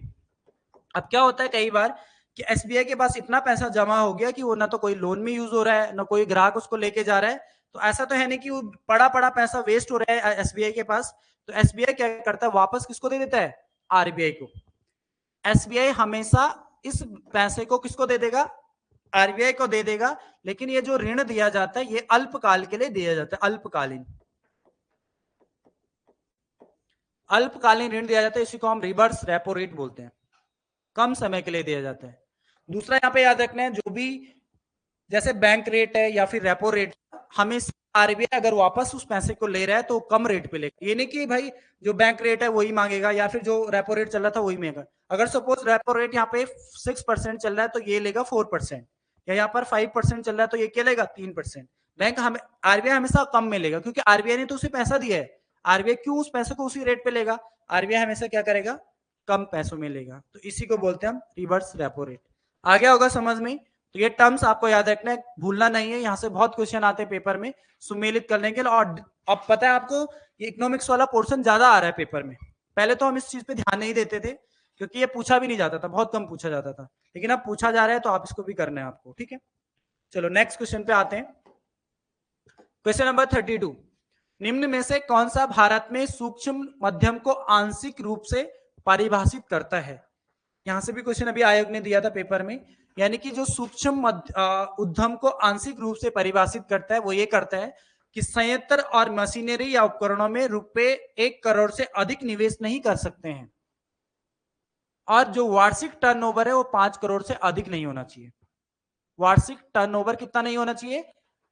अब क्या होता है कई बार कि एसबीआई के पास इतना पैसा जमा हो गया कि वो ना तो कोई लोन में यूज हो रहा है, ना कोई ग्राहक उसको लेके जा रहा है, तो ऐसा तो है नहीं कि वो पड़ा पड़ा पैसा वेस्ट हो रहा है एसबीआई के पास। तो एसबीआई क्या करता है, वापस किसको दे देता है, आरबीआई को। एसबीआई हमेशा इस पैसे को किसको दे देगा, आरबीआई को दे देगा, लेकिन ये जो ऋण दिया जाता है ये अल्पकाल के लिए दिया जाता है, अल्पकालीन, अल्पकालीन ऋण दिया जाता है, इसी को हम रिवर्स रेपो रेट बोलते हैं, कम समय के लिए दिया जाता है। दूसरा यहाँ पे याद रखना है, जो भी जैसे बैंक रेट है या फिर रेपो रेट, हमेशा आरबीआई अगर वापस उस पैसे को ले रहा है तो कम रेट पे लेगा, ये नहीं कि भाई जो बैंक रेट है वही मांगेगा या फिर जो रेपो रेट चल रहा था वही मांगेगा। अगर सपोज रेपो रेट यहाँ पे 6% चल रहा है तो ये लेगा 4%, या यहाँ पर 5% चल रहा है तो ये क्या लेगा 3%। बैंक हमें, आरबीआई हमेशा कम में लेगा, क्योंकि आरबीआई ने तो उसे पैसा दिया है, आरबीआई क्यों उस पैसे को उसी रेट पे लेगा, आरबीआई हमेशा क्या करेगा, कम पैसों में लेगा। तो इसी को बोलते हैं हम रिवर्स रेपो रेट। आ गया होगा समझ में। तो ये टर्म्स आपको याद रखना है, भूलना नहीं है, यहाँ से बहुत क्वेश्चन आते हैं पेपर में सुमेलित करने के लिए। और अब पता है आपको, ये इकोनॉमिक्स वाला पोर्शन ज्यादा आ रहा है पेपर में, पहले तो हम इस चीज पे ध्यान नहीं देते थे क्योंकि ये पूछा भी नहीं जाता था, बहुत कम पूछा जाता था, लेकिन अब पूछा जा रहा है तो आप इसको भी करना है आपको, ठीक है। चलो नेक्स्ट क्वेश्चन पे आते हैं। क्वेश्चन नंबर 32, निम्न में से कौन सा भारत में सूक्ष्म मध्यम को आंशिक रूप से परिभाषित करता है। यहां से भी क्वेश्चन अभी आयोग ने दिया था पेपर में, यानी कि जो सूक्ष्म उद्यम को आंशिक रूप से परिभाषित करता है वो ये करता है कि संयंत्र और मशीनरी या उपकरणों में रुपए 1 करोड़ से अधिक निवेश नहीं कर सकते हैं, और जो वार्षिक टर्नओवर है वो 5 करोड़ से अधिक नहीं होना चाहिए। वार्षिक टर्नओवर कितना नहीं होना चाहिए,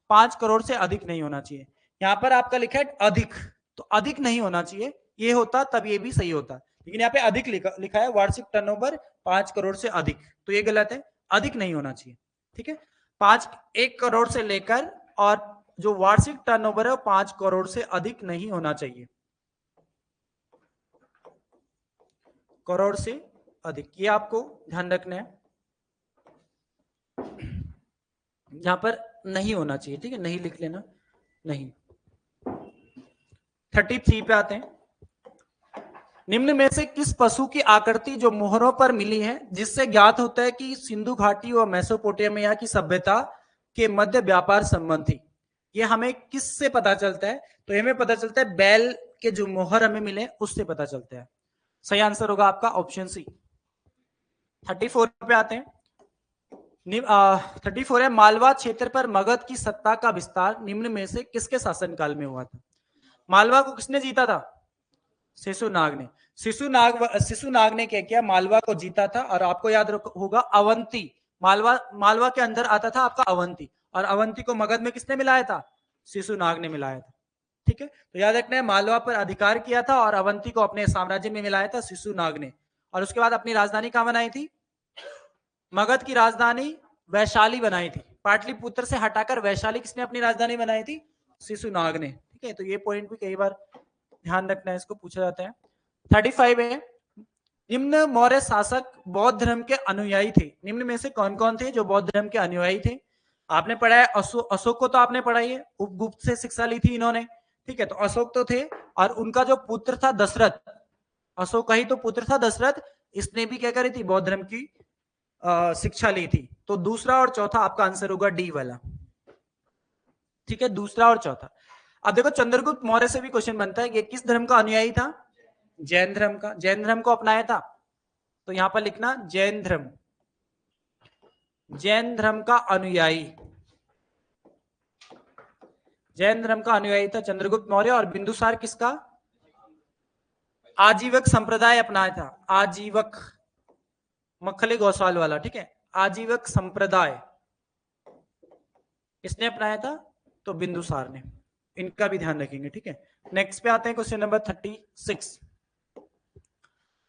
5 करोड़ से अधिक नहीं होना चाहिए। यहां पर आपका लिखा है अधिक, तो अधिक नहीं होना चाहिए, ये होता तब ये भी सही होता, लेकिन यहाँ पे अधिक लिखा है, वार्षिक टर्नओवर 5 करोड़ से अधिक, तो ये गलत है, अधिक नहीं होना चाहिए, ठीक है। 1 करोड़ से लेकर और जो वार्षिक टर्नओवर है वो 5 करोड़ से अधिक नहीं होना चाहिए, करोड़ से अधिक, ये आपको ध्यान रखना है, यहां पर नहीं होना चाहिए, ठीक है, नहीं लिख लेना, नहीं। 33 पे आते हैं, निम्न में से किस पशु की आकृति जो मोहरों पर मिली है जिससे ज्ञात होता है कि सिंधु घाटी व मेसोपोटामिया की सभ्यता के मध्य व्यापार संबंध थी। ये हमें किससे पता चलता है, तो हमें पता चलता है बैल के जो मोहर हमें मिले उससे पता चलता है। सही आंसर होगा आपका ऑप्शन सी। 34 पे आते हैं। 34 है, मालवा क्षेत्र पर मगध की सत्ता का विस्तार निम्न में से किसके शासनकाल में हुआ था। मालवा को किसने जीता था, शिशुनाग ने। शिशुनाग ने क्या किया, मालवा को जीता था, और आपको याद होगा अवंती, मालवा के अंदर आता था आपका अवंती, और अवंती को मगध में किसने मिलाया था, शिशुनाग ने मिलाया था, ठीक है। तो याद रखना है, मालवा पर अधिकार किया था और अवंती को अपने साम्राज्य में मिलाया था शिशुनाग ने, और उसके बाद अपनी राजधानी कहां बनाई थी, मगध की राजधानी वैशाली बनाई थी। पाटलिपुत्र से हटाकर वैशाली किसने अपनी राजधानी बनाई थी, शिशुनाग ने, ठीक है। तो ये पॉइंट भी कई बार ध्यान रखना है, इसको पूछा जाता है। 35 है, निम्न मौर्य शासक बौद्ध धर्म के अनुयायी थे, निम्न में से कौन कौन थे जो बौद्ध धर्म के अनुयायी थे। आपने पढ़ा है अशोक को, तो आपने पढ़ा ही है, उपगुप्त से शिक्षा ली थी इन्होंने, ठीक है। तो अशोक तो थे, और उनका जो पुत्र था दशरथ, अशोक का ही तो पुत्र था दशरथ, इसने भी क्या करी थी, बौद्ध धर्म की शिक्षा ली थी। तो दूसरा और चौथा आपका आंसर होगा डी वाला, ठीक है, दूसरा और चौथा। अब देखो चंद्रगुप्त मौर्य से भी क्वेश्चन बनता है, ये किस धर्म का अनुयायी था, जैन धर्म का, जैन धर्म को अपनाया था, तो यहां पर लिखना जैन धर्म, जैन धर्म का अनुयायी, जैन धर्म का अनुयायी था चंद्रगुप्त मौर्य। और बिंदुसार किसका, आजीवक संप्रदाय अपनाया था, आजीवक, मखले गौसाल वाला, ठीक है, आजीवक संप्रदाय, किसने अपनाया था? तो बिंदुसार ने। इनका भी ध्यान रखेंगे, ठीक है। नेक्स्ट पे आते हैं, क्वेश्चन नंबर 36।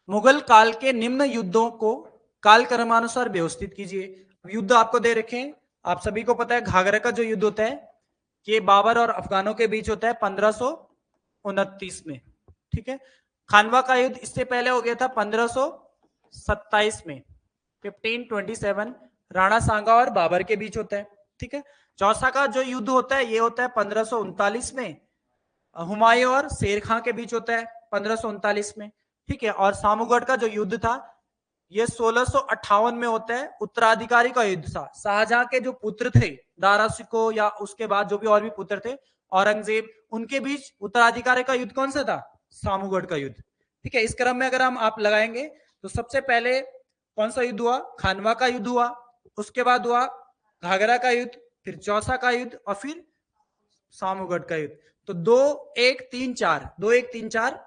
मुगल काल के निम्न युद्धों को कालक्रमानुसार व्यवस्थित कीजिए। युद्ध आपको दे रखे हैं, आप सभी को पता है घाघरा का जो युद्ध होता है ये बाबर और अफगानों के बीच होता है 1529 में, ठीक है। खानवा का युद्ध इससे पहले हो गया था 1527 में, 1527 राणा सांगा और बाबर के बीच होता है, ठीक है। चौसा का जो युद्ध होता है ये होता है 1539 में, हुमायूं और शेर खां के बीच होता है 1539 में, ठीक है। और सामूगढ़ का जो युद्ध था ये 1658 में होता है, उत्तराधिकारी का युद्ध था। शाहजहां के जो पुत्र थे दारा शिकोह या उसके बाद जो भी और भी पुत्र थे औरंगजेब, उनके बीच उत्तराधिकारी का युद्ध कौन सा था? सामूगढ़ का युद्ध, ठीक है। इस क्रम में अगर हम आप लगाएंगे तो सबसे पहले कौन सा युद्ध हुआ? खानवा का युद्ध हुआ, उसके बाद हुआ घाघरा का युद्ध, फिर चौसा का युद्ध और फिर सामूगढ़ का युद्ध। तो 2-1-3-4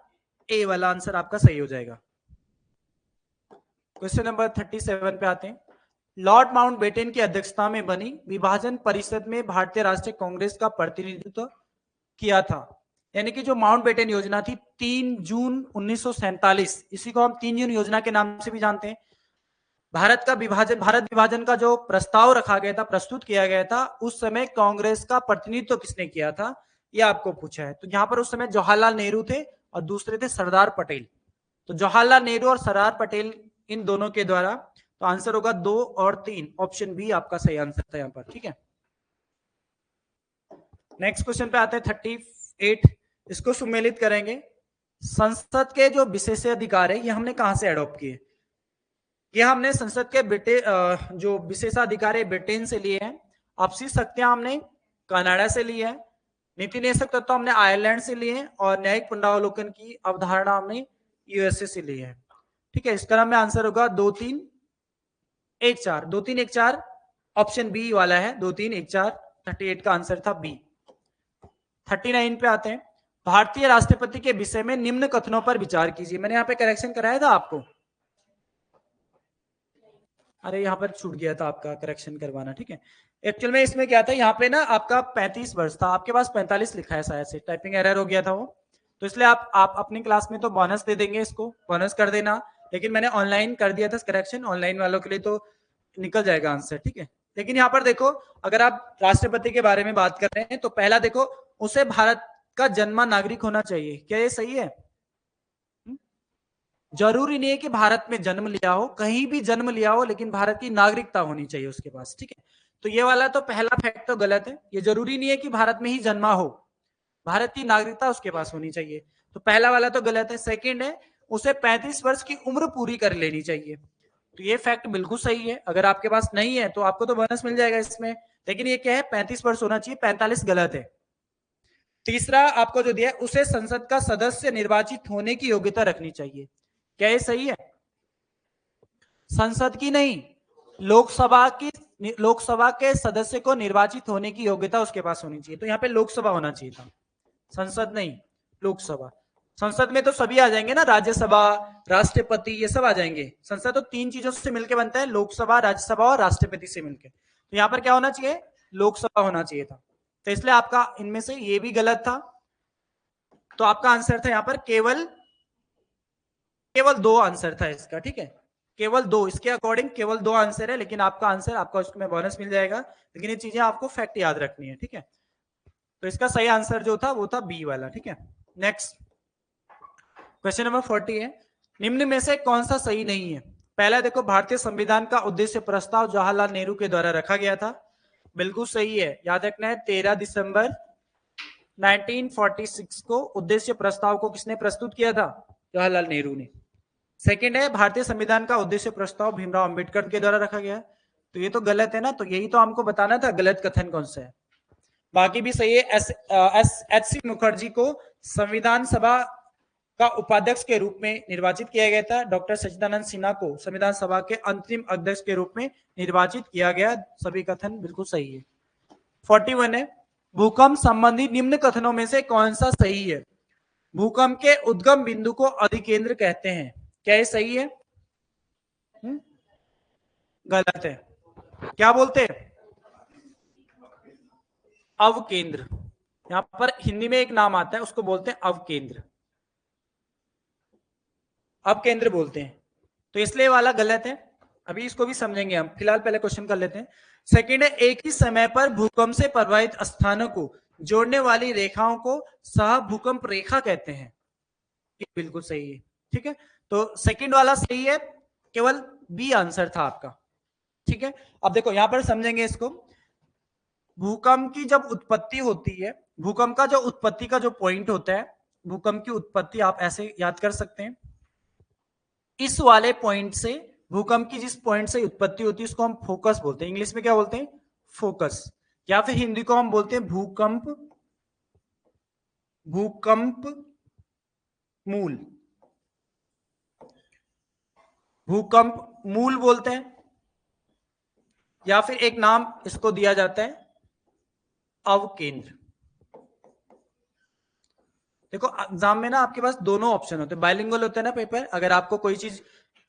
ए वाला आंसर आपका सही हो जाएगा। क्वेश्चन नंबर 37 पे आते हैं। लॉर्ड माउंटबेटन की अध्यक्षता में बनी विभाजन परिषद में भारतीय राष्ट्रीय कांग्रेस का प्रतिनिधित्व किया था। यानी कि जो माउंटबेटन योजना थी 3 जून 1947, इसी को हम 3 जून योजना के नाम से भी जानते हैं। भारत विभाजन का जो प्रस्ताव रखा गया था, प्रस्तुत किया गया था, उस समय कांग्रेस का प्रतिनिधित्व किसने किया था यह आपको पूछा है। तो यहां पर उस समय जवाहरलाल नेहरू थे और दूसरे थे सरदार पटेल। तो जवाहरलाल नेहरू और सरदार पटेल इन दोनों के द्वारा, तो आंसर होगा 2 और 3, ऑप्शन बी आपका सही आंसर था यहां पर, ठीक है। नेक्स्ट क्वेश्चन पे आते हैं 38, इसको सुमेलित करेंगे। संसद के जो विशेषाधिकार है ये हमने कहां से अडॉप्ट किए? ये हमने संसद के जो विशेषाधिकार है ब्रिटेन से लिए हैं, आपसी शक्तियां हमने कनाडा से ली है, नीति निदेशक तत्व हमने आयरलैंड से लिए हैं और न्यायिक पुनरावलोकन की अवधारणा हमने यूएसए से ली है, ठीक है। इसका नाम में आंसर होगा 2-3-1-4, 2-3-1-4 ऑप्शन बी वाला है, 2-3-1-4, 38 का आंसर था बी। 39 पे आते हैं। भारतीय राष्ट्रपति के विषय में निम्न कथनों पर विचार कीजिए। मैंने यहाँ पे करेक्शन कराया था आपको, अरे यहाँ पर छूट गया था आपका करेक्शन करवाना, ठीक है। एक्चुअल में इसमें क्या था, यहाँ पे ना आपका 35 वर्ष था, आपके पास 45 लिखा है, शायद से टाइपिंग एरर हो गया था वो, तो इसलिए आप अपनी क्लास में तो बोनस दे देंगे, इसको बोनस कर देना, लेकिन मैंने ऑनलाइन कर दिया था करेक्शन, ऑनलाइन वालों के लिए तो निकल जाएगा आंसर, ठीक है। लेकिन यहाँ पर देखो, अगर आप राष्ट्रपति के बारे में बात कर रहे हैं तो पहला देखो, उसे भारत का जन्मा नागरिक होना चाहिए, क्या ये सही है? जरूरी नहीं है कि भारत में जन्म लिया हो, कहीं भी जन्म लिया हो, लेकिन भारत की नागरिकता होनी चाहिए उसके पास, ठीक है। तो ये वाला तो पहला फैक्ट तो गलत है, ये जरूरी नहीं है कि भारत में ही जन्मा हो, भारत की नागरिकता उसके पास होनी चाहिए, तो पहला वाला तो गलत है। सेकंड है, उसे 35 वर्ष की उम्र पूरी कर लेनी चाहिए, तो ये फैक्ट बिल्कुल सही है। अगर आपके पास नहीं है तो आपको तो बोनस मिल जाएगा इसमें, लेकिन ये क्या है, 35 वर्ष होना चाहिए, 45 गलत है। तीसरा आपको जो दिया, उसे संसद का सदस्य निर्वाचित होने की योग्यता रखनी चाहिए, क्या ये सही है? संसद की नहीं, लोकसभा के सदस्य को निर्वाचित होने की योग्यता उसके पास होनी चाहिए, तो यहाँ पे लोकसभा होना चाहिए था, संसद नहीं, लोकसभा। संसद में तो सभी आ जाएंगे ना, राज्यसभा, राष्ट्रपति, ये सब आ जाएंगे। संसद तो 3 चीजों से मिलकर बनता है, लोकसभा, राज्यसभा और राष्ट्रपति से मिलकर, तो यहाँ पर क्या होना चाहिए, लोकसभा होना चाहिए था, तो इसलिए आपका इनमें से ये भी गलत था। तो आपका आंसर था यहाँ पर केवल 2 आंसर था इसका, ठीक है, केवल 2, इसके अकॉर्डिंग केवल 2 आंसर है, लेकिन आपका आंसर, आपका उसमें बोनस मिल जाएगा, लेकिन ये चीजें आपको फैक्ट याद रखनी है, ठीक है। तो इसका सही आंसर जो था वो था बी वाला, ठीक है। नेक्स्ट क्वेश्चन नंबर 40 है, निम्न में से कौन सा सही नहीं है? पहला देखो, भारतीय संविधान का उद्देश्य प्रस्ताव जवाहरलाल नेहरू के द्वारा रखा गया था, बिल्कुल सही है, याद रखना है 13 दिसंबर 1946 को उद्देश्य प्रस्ताव को किसने प्रस्तुत किया था? जवाहरलाल नेहरू ने। सेकंड है, भारतीय संविधान का उद्देश्य प्रस्ताव भीमराव अंबेडकर के द्वारा रखा गया, तो ये तो गलत है ना, तो यही तो हमको बताना था गलत कथन कौन सा है, बाकी भी सही है। एच.सी. मुखर्जी को संविधान सभा का उपाध्यक्ष के रूप में निर्वाचित किया गया था, डॉक्टर सच्चिदानंद सिन्हा को संविधान सभा के अंतरिम अध्यक्ष के रूप में निर्वाचित किया गया, सभी कथन बिल्कुल सही है। 41 है, भूकंप संबंधी निम्न कथनों में से कौन सा सही है? भूकंप के उद्गम बिंदु को अधिकेंद्र कहते हैं, क्या ये सही है? गलत है, क्या बोलते हैं? अवकेंद्र, यहां पर हिंदी में एक नाम आता है उसको बोलते हैं अवकेंद्र, अवकेंद्र बोलते हैं, तो इसलिए वाला गलत है। अभी इसको भी समझेंगे हम, फिलहाल पहले क्वेश्चन कर लेते हैं। सेकंड है, एक ही समय पर भूकंप से प्रभावित स्थानों को जोड़ने वाली रेखाओं को सह भूकंप रेखा कहते हैं। ये बिल्कुल सही है, ठीक है, तो सेकंड वाला सही है, केवल बी आंसर था आपका, ठीक है। अब देखो यहां पर समझेंगे इसको, भूकंप की जब उत्पत्ति होती है, भूकंप का जो उत्पत्ति का जो पॉइंट होता है, भूकंप की उत्पत्ति आप ऐसे याद कर सकते हैं, इस वाले पॉइंट से, भूकंप की जिस पॉइंट से उत्पत्ति होती है उसको हम फोकस बोलते हैं, इंग्लिश में क्या बोलते हैं, फोकस, या फिर हिंदी को हम बोलते हैं भूकंप, भूकंप मूल, भूकंप मूल बोलते हैं, या फिर एक नाम इसको दिया जाता है अवकेंद्र। देखो एग्जाम में ना आपके पास दोनों ऑप्शन होते हैं, बाइलिंगुअल होते हैं ना पेपर, अगर आपको कोई चीज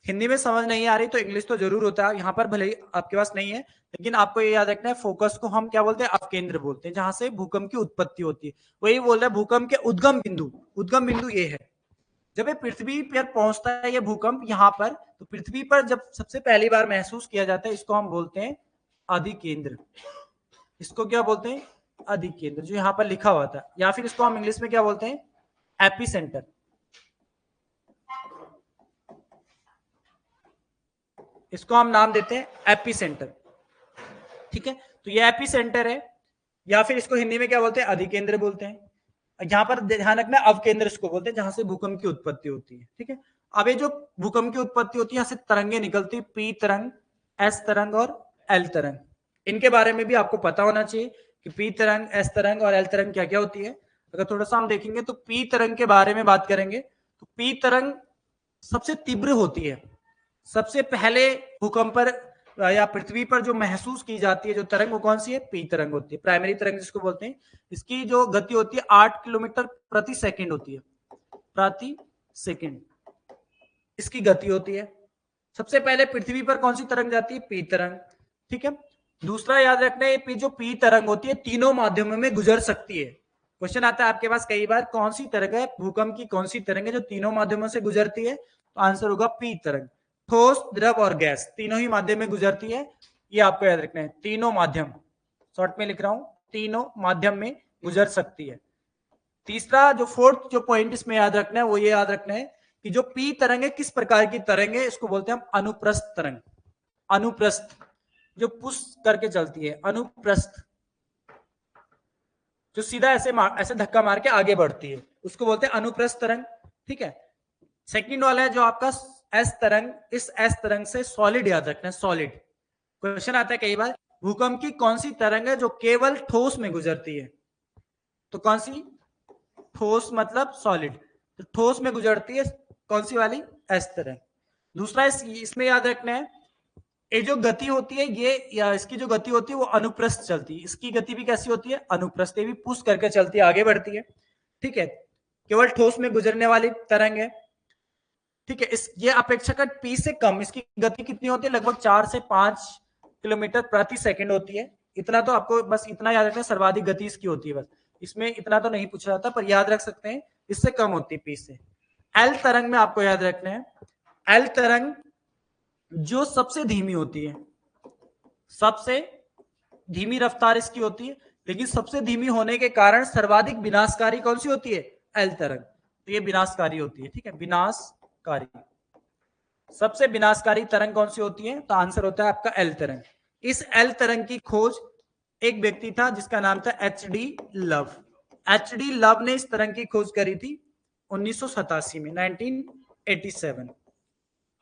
हिंदी में समझ नहीं आ रही तो इंग्लिश तो जरूर होता है, यहाँ पर भले ही आपके पास नहीं है, लेकिन आपको ये याद रखना है, फोकस को हम क्या बोलते हैं, अवकेंद्र बोलते हैं, जहां से भूकंप की उत्पत्ति होती है। वही बोल रहा है भूकंप के उद्गम बिंदु, उद्गम बिंदु ये है, जब ये पृथ्वी पर पहुंचता है ये भूकंप यहाँ पर, तो पृथ्वी पर जब सबसे पहली बार महसूस किया जाता है, इसको हम बोलते हैं अधिकेंद्र, इसको क्या बोलते हैं, अधिकेंद्र, जो यहाँ पर लिखा हुआ था, या फिर इसको हम इंग्लिश में क्या बोलते हैं, एपिसेंटर, इसको हम नाम देते हैं एपिसेंटर, ठीक है, तो ये एपिसेंटर है, या फिर इसको हिंदी में क्या बोलते हैं, अधिकेंद्र बोलते हैं। यहां पर ध्यान रखना अवकेंद्र इसको बोलते हैं जहां से भूकंप की उत्पत्ति होती है, ठीक है। अब ये जो भूकंप की उत्पत्ति होती है, यहां से तरंगे निकलती, पी तरंग, एस तरंग और एल तरंग, इनके बारे में भी आपको पता होना चाहिए कि पी तरंग, एस तरंग और एल तरंग क्या क्या होती है। अगर थोड़ा सा हम देखेंगे तो पी तरंग के बारे में बात करेंगे, तो पी तरंग सबसे तीव्र होती है, सबसे पहले भूकंप पर या पृथ्वी पर जो महसूस की जाती है जो तरंग, वो कौन सी है, पी तरंग होती है, प्राइमरी तरंग जिसको बोलते हैं। इसकी जो गति होती है 8 किलोमीटर प्रति सेकंड होती है, प्रति सेकंड इसकी गति होती है। सबसे पहले पृथ्वी पर कौन सी तरंग जाती है, पी तरंग, ठीक है। दूसरा याद रखना है, जो पी तरंग होती है तीनों माध्यमों में गुजर सकती है। क्वेश्चन आता है आपके पास कई बार, कौन सी तरंग है, भूकंप की कौन सी तरंग है जो तीनों माध्यमों से गुजरती है, तो आंसर होगा पी तरंग। ठोस, द्रव और गैस तीनों ही माध्यम में गुजरती है, ये आपको याद रखना है, तीनों माध्यम, शॉर्ट में लिख रहा हूं, तीनों माध्यम में गुजर सकती है। तीसरा जो फोर्थ जो पॉइंट इसमें याद रखना है वो ये याद रखना है कि जो पी तरंग है किस प्रकार की तरंग है, इसको बोलते हैं हम अनुप्रस्थ तरंग, अनुप्रस्थ जो पुश करके चलती है, अनुप्रस्थ जो सीधा ऐसे धक्का मार के आगे बढ़ती है, उसको बोलते हैं अनुप्रस्थ तरंग, ठीक है। सेकंड वाला है जो आपका एस तरंग, इस एस तरंग से सॉलिड याद रखना है, सॉलिड। क्वेश्चन आता है कई बार, भूकंप की कौन सी तरंग है जो केवल ठोस में गुजरती है, तो कौन सी, ठोस मतलब सॉलिड, तो ठोस में गुजरती है कौन सी वाली, एस तरंग। दूसरा इसमें याद रखना है, ये जो गति होती है ये, या इसकी जो गति होती है वो अनुप्रस्थ चलती है, इसकी गति भी कैसी होती है, अनुप्रस्थ, ये भी पुश करके चलती है, आगे बढ़ती है, ठीक है, केवल ठोस में गुजरने वाली तरंग है, ठीक है। ये अपेक्षाकृत पी से कम, इसकी गति कितनी होती है, लगभग 4 से 5 किलोमीटर प्रति सेकंड होती है। इतना तो आपको बस इतना याद रखना है, सर्वाधिक गति इसकी होती है, बस इसमें इतना तो नहीं पूछा जाता, पर याद रख सकते हैं इससे कम होती है पी से। एल तरंग में आपको याद रखना है, एल तरंग जो सबसे धीमी होती है, सबसे धीमी रफ्तार इसकी होती है, लेकिन सबसे धीमी होने के कारण सर्वाधिक विनाशकारी कौन सी होती है, एल तरंग, तो ये विनाशकारी होती है, ठीक है, विनाशकारी, सबसे विनाशकारी तरंग कौन सी होती है, तो आंसर होता है आपका एल तरंग। इस एल तरंग की खोज एक व्यक्ति था जिसका नाम था एच.डी. Love, HD. लव ने इस तरंग की खोज करी थी 1987 में, 1987।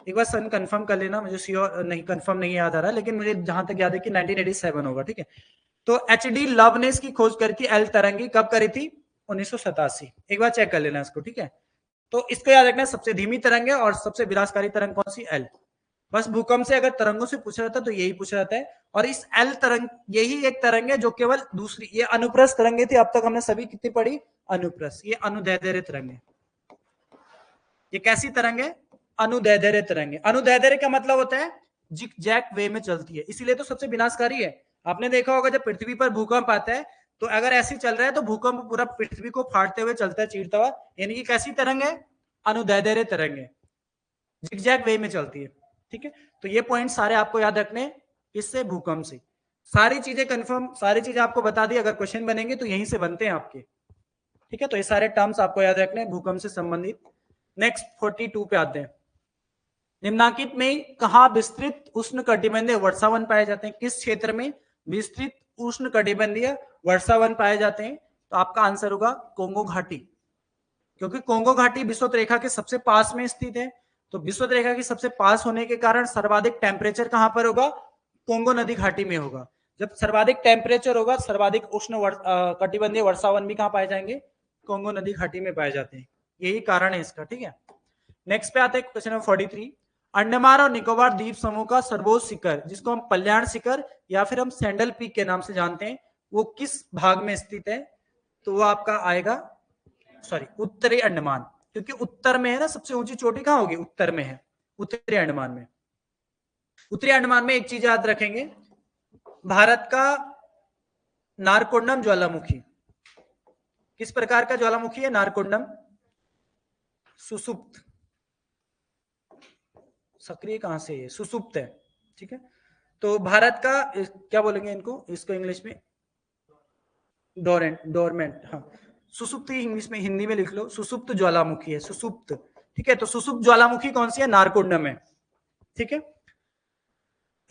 एक बार सन कंफर्म कर लेना, मुझे श्योर नहीं, कंफर्म नहीं याद आ रहा, लेकिन मुझे जहां तक याद है कि 1987 होगा, ठीक है। तो एच.डी. लव ने इसकी खोज करी थी, एल तरंग की, कब करी थी, 1987। एक बार चेक कर लेना इसको, ठीक है। तो इसको याद रखना, सबसे धीमी तरंग है और सबसे विनाशकारी तरंग कौन सी, एल। बस भूकंप से अगर तरंगों से पूछा जाता है तो यही पूछा जाता है, और इस एल तरंग, यही एक तरंग है जो केवल दूसरी, ये अनुप्रस्थ तरंगे थी, अब तक हमने सभी कितनी पढ़ी, अनुप्रस्थ, ये अनुदैर्ध्य तरंग है। ये कैसी तरंग है, अनुदैर्ध्य तरंग है। अनुदैर्ध्य का मतलब होता है जिग जैग वे में चलती है, इसीलिए तो सबसे विनाशकारी है। आपने देखा होगा जब पृथ्वी पर भूकंप आता है तो अगर ऐसे चल रहा है तो भूकंप पूरा पृथ्वी को फाड़ते हुए चलता है, चीरता हुआ, यानी कि कैसी तरंग है, अनुदैर्ध्य तरंग है, जिगजैग वे में चलती है। ठीक है, तो ये पॉइंट सारे आपको याद रखने, इससे भूकंप से सारी चीजें कंफर्म, सारी चीजें आपको बता दी, अगर क्वेश्चन बनेंगे तो यहीं से बनते हैं आपके। ठीक है, तो ये सारे टर्म्स आपको याद रखने भूकंप से संबंधित। नेक्स्ट 42 पे आते हैं। निम्नांकित में कहा विस्तृत उष्ण कटिबंधीय वर्षावन पाए जाते हैं? किस क्षेत्र में विस्तृत उष्ण कटिबंधीय वर्षावन पाए जाते हैं? तो आपका आंसर होगा कोंगो घाटी, क्योंकि कोंगो घाटी विषुवत रेखा के सबसे पास में स्थित है। तो विषुवत रेखा के सबसे पास होने के कारण सर्वाधिक टेम्परेचर कहां पर होगा? कोंगो नदी घाटी में होगा। जब सर्वाधिक टेम्परेचर होगा, सर्वाधिक उष्ण कटिबंधीय वर्षावन भी कहां पाए जाएंगे? कोंगो नदी घाटी में पाए जाते हैं, यही कारण है इसका। ठीक है, नेक्स्ट पे आते हैं क्वेश्चन नंबर 43। अंडमान और निकोबार द्वीप समूह का सर्वोच्च शिखर, जिसको हम कल्याण शिखर या फिर हम सैंडल पीक के नाम से जानते हैं, वो किस भाग में स्थित है? तो वो आपका आएगा उत्तरी अंडमान, क्योंकि उत्तर में है ना, सबसे ऊंची चोटी कहां होगी? उत्तर में है, उत्तरी अंडमान में। उत्तरी अंडमान में एक चीज याद रखेंगे, भारत का नारकोंडम ज्वालामुखी किस प्रकार का ज्वालामुखी है? नारकोंडम सुसुप्त, सक्रिय कहां से है? सुसुप्त है। ठीक है, तो भारत का क्या बोलेंगे इनको, इसको इंग्लिश में डोरमेंट, हाँ, सुसुप्त इंग्लिश में, हिंदी में लिख लो, सुसुप्त ज्वालामुखी है, सुसुप्त। ठीक है, तो सुसुप्त ज्वालामुखी कौन सी है? नारकोंडम है। ठीक है,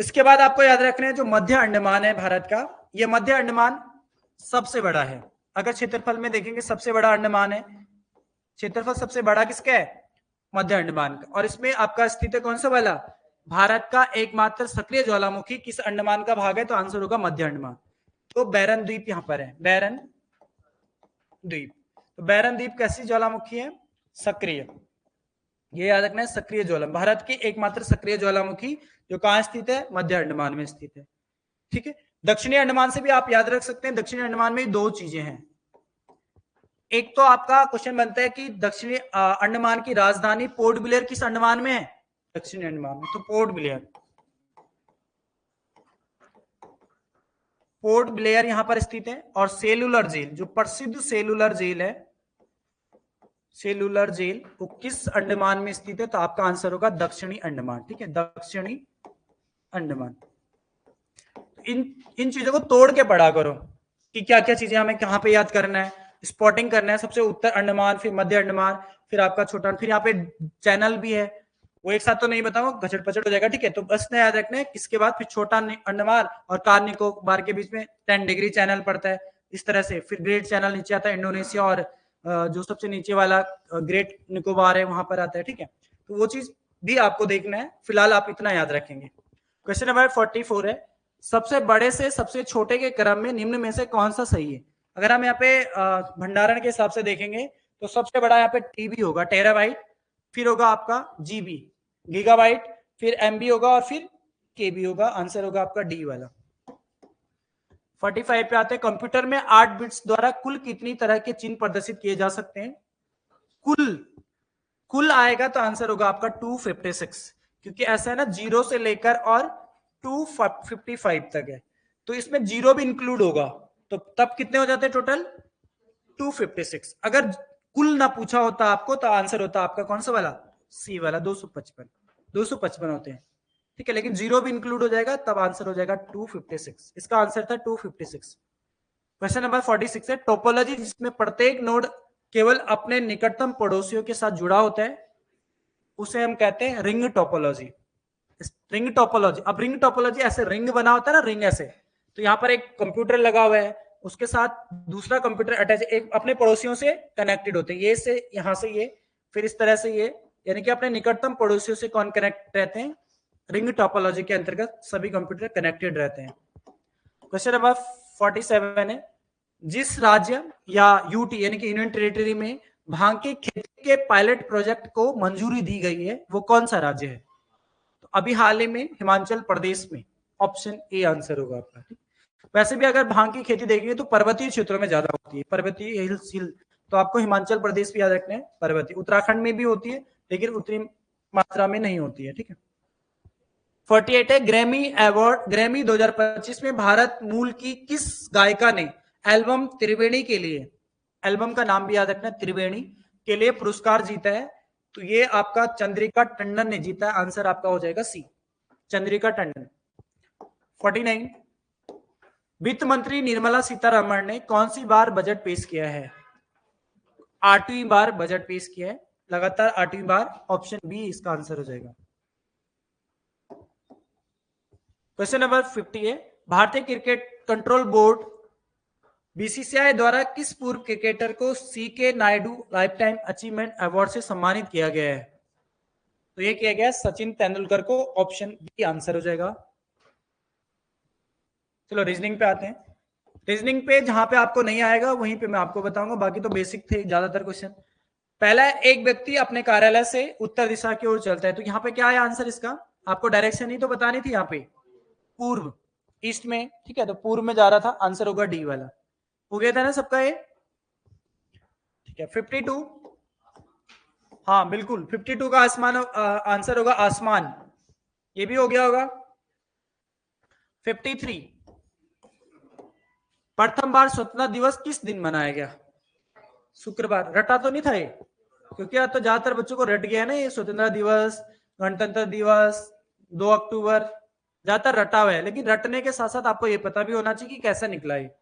इसके बाद आपको याद रखना है जो मध्य अंडमान है भारत का, ये मध्य अंडमान सबसे बड़ा है। अगर क्षेत्रफल में देखेंगे सबसे बड़ा अंडमान है, क्षेत्रफल सबसे बड़ा किसका है? मध्य अंडमान का। और इसमें आपका स्थित है कौन सा वाला? भारत का एकमात्र सक्रिय ज्वालामुखी किस अंडमान का भाग है? तो आंसर होगा मध्य अंडमान। तो बैरन द्वीप यहां पर है, बैरन द्वीप। तो बैरन द्वीप कैसी ज्वालामुखी है? सक्रिय, ये याद रखना है, सक्रिय ज्वालामुखी, भारत की एकमात्र सक्रिय ज्वालामुखी जो कहां स्थित है? मध्य अंडमान में स्थित है। ठीक है, दक्षिणी अंडमान से भी आप याद रख सकते हैं, दक्षिणी अंडमान में दो चीजें हैं। एक तो आपका क्वेश्चन बनता है कि दक्षिणी अंडमान की राजधानी पोर्ट ब्लेयर किस अंडमान में है? दक्षिणी अंडमान में। तो पोर्ट ब्लेयर यहां पर स्थित है। और सेलुलर जेल, जो प्रसिद्ध सेलुलर जेल है, सेलुलर जेल, वो किस अंडमान में स्थित है? तो आपका आंसर होगा दक्षिणी अंडमान। ठीक है, दक्षिणी अंडमान। इन चीजों को तोड़ के पढ़ा करो कि क्या क्या चीजें हमें कहां पे याद करना है, स्पॉटिंग करना है। सबसे उत्तर अंडमान, फिर मध्य अंडमान, फिर आपका छोटा, फिर यहाँ पे चैनल भी है, वो एक साथ तो नहीं बताऊंगा, घचड़ पचड़ हो जाएगा। ठीक है, तो बस याद रखना है, इसके बाद फिर छोटा अंडमान और कार निकोबार के बीच में 10 डिग्री चैनल पड़ता है, इस तरह से। फिर ग्रेट चैनल नीचे आता है, इंडोनेशिया, और जो सबसे नीचे वाला ग्रेट निकोबार है वहां पर आता है। ठीक है, तो वो चीज भी आपको देखना है, फिलहाल आप इतना याद रखेंगे। क्वेश्चन नंबर 44 है, सबसे बड़े से सबसे छोटे के क्रम में निम्न में से कौन सा सही है? अगर हम यहाँ पे भंडारण के हिसाब से देखेंगे तो सबसे बड़ा यहाँ पे टीबी होगा, टेराबाइट, फिर होगा आपका जीबी, गीगाबाइट, फिर एमबी होगा, और फिर केबी होगा। आंसर होगा आपका डी वाला। 45 पे आते हैं, कंप्यूटर में 8 बिट्स द्वारा कुल कितनी तरह के चिन्ह प्रदर्शित किए जा सकते हैं? कुल आएगा तो आंसर होगा आपका 256, क्योंकि ऐसा है ना, 0 से लेकर और 255 तक है, तो इसमें 0 भी इंक्लूड होगा, तो तब कितने हो जाते हैं टोटल? 256। अगर कुल ना पूछा होता आपको तो आंसर होता आपका कौन सा वाला? सी वाला, 255 होते हैं। ठीक है, लेकिन 0 भी इंक्लूड हो जाएगा, तब आंसर हो जाएगा 256। इसका आंसर था 256। क्वेश्चन नंबर 46 है, टोपोलॉजी जिसमें प्रत्येक नोड केवल अपने निकटतम पड़ोसियों के साथ जुड़ा होता है, उसे हम कहते हैं रिंग टोपोलॉजी। रिंग टोपोलॉजी, अब रिंग टोपोलॉजी ऐसे रिंग बना होता है ना, रिंग ऐसे, तो यहाँ पर एक कंप्यूटर लगा हुआ है, उसके साथ दूसरा कंप्यूटर अटैच, एक अपने पड़ोसियों से कनेक्टेड होते हैं, ये से यहाँ से ये, फिर इस तरह से ये, यानी कि अपने निकटतम पड़ोसियों से कौन कनेक्ट रहते हैं? रिंग टोपोलॉजी के अंतर्गत सभी कंप्यूटर कनेक्टेड रहते हैं। क्वेश्चन नंबर 47 है, जिस राज्य या यूटी यानी कि यूनियन टेरिटरी में भांग की खेती के पायलट प्रोजेक्ट को मंजूरी दी गई है, वो कौन सा राज्य है? तो अभी हाल ही में हिमाचल प्रदेश में, ऑप्शन ए आंसर होगा आपका। वैसे भी अगर भांग की खेती देखेंगे तो पर्वतीय क्षेत्रों में ज्यादा होती है, पर्वतीय हिल, तो आपको हिमाचल प्रदेश भी याद रखना है, पर्वतीय। उत्तराखंड में भी होती है, लेकिन उतनी मात्रा में नहीं होती है। ठीक है, 48 है, ग्रैमी अवार्ड, ग्रैमी 2025 में भारत मूल की किस गायिका ने एल्बम त्रिवेणी के लिए, एल्बम का नाम भी याद रखना, त्रिवेणी के लिए पुरस्कार जीता है, तो ये आपका चंद्रिका टंडन ने जीता है। आंसर आपका हो जाएगा सी, चंद्रिका टंडन। 49, वित्त मंत्री निर्मला सीतारमण ने कौन सी बार बजट पेश किया है? 8वीं बार बजट पेश किया है, लगातार 8वीं बार। ऑप्शन बी इसका आंसर हो जाएगा। क्वेश्चन नंबर 50 है, भारतीय क्रिकेट कंट्रोल बोर्ड बीसीसीआई द्वारा किस पूर्व क्रिकेटर को C K Naidu life time achievement award से सम्मानित किया गया है? तो ये किया गया सचिन तेंदुलकर को। ऑप्शन बी आंसर हो जाएगा। चलो रीजनिंग पे आते हैं। रीजनिंग पे जहां पे आपको नहीं आएगा वहीं पे मैं आपको बताऊंगा, बाकी तो बेसिक थे ज्यादातर क्वेश्चन। पहला, एक व्यक्ति अपने कार्यालय से उत्तर दिशा की ओर चलता है, तो यहाँ पे क्या है आंसर इसका? आपको डायरेक्शन ही तो बतानी थी, यहाँ पे पूर्व, ईस्ट में, ठीक है, तो पूर्व में जा रहा था, आंसर होगा डी वाला। हो गया था ना सबका ये, ठीक है। 52, हाँ बिल्कुल 52 का आसमान आंसर होगा आसमान, ये भी हो गया होगा। 53, प्रथम बार स्वतंत्रता दिवस किस दिन मनाया गया? शुक्रवार। रटा तो नहीं था ये, क्योंकि आज तो ज्यादातर बच्चों को रट गया है ना ये स्वतंत्रता दिवस, गणतंत्र दिवस, 2 अक्टूबर, ज्यादातर रटा हुआ है। लेकिन रटने के साथ साथ आपको ये पता भी होना चाहिए कि कैसा निकला है।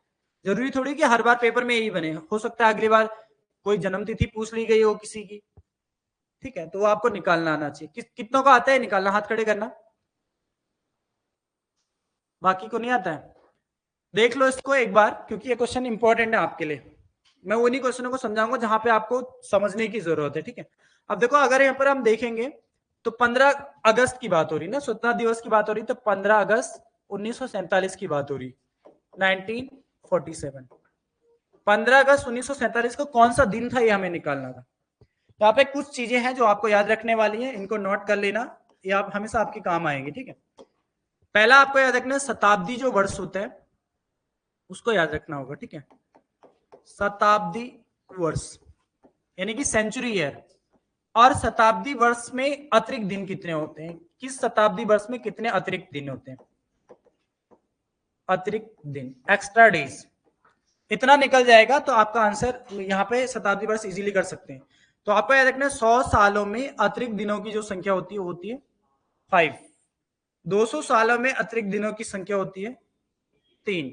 जरूरी थोड़ी कि हर बार पेपर में यही बने, हो सकता है अगली बार कोई जन्मतिथि पूछ ली गई हो किसी की, ठीक है, तो वो आपको निकालना आना चाहिए। कितनों को आता है निकालना? हाथ खड़े करना, बाकी को नहीं आता है। देख लो इसको एक बार, क्योंकि ये क्वेश्चन इंपॉर्टेंट है आपके लिए। मैं उन्हीं क्वेश्चनों को समझाऊंगा जहां पे आपको समझने की जरूरत है, ठीक है। अब देखो, अगर यहाँ पर हम देखेंगे तो 15 अगस्त की बात हो रही ना, स्वतंत्रता दिवस की बात हो रही, तो 15 अगस्त 1947 की बात हो रही, 1947। 15 अगस्त 1947 को कौन सा दिन था ये हमें निकालना था। यहाँ पे कुछ चीजें हैं जो आपको याद रखने वाली हैं, इनको नोट कर लेना, ये आप हमेशा आपके काम आएंगे, ठीक है। पहला आपको याद रखना, शताब्दी जो वर्ष होता है उसको याद रखना होगा, ठीक है। शताब्दी वर्ष यानी कि सेंचुरी ईयर। और शताब्दी वर्ष में अतिरिक्त दिन कितने होते हैं? किस शताब्दी वर्ष में कितने अतिरिक्त दिन होते हैं? अतिरिक्त दिन, एक्स्ट्रा डेज, इतना निकल जाएगा तो आपका आंसर यहाँ पे शताब्दी वर्ष इजीली कर सकते हैं। तो आपको याद रखना, 100 सालों में अतिरिक्त दिनों की जो संख्या होती है वो होती है 5। 200 सालों में अतिरिक्त दिनों की संख्या होती है 3।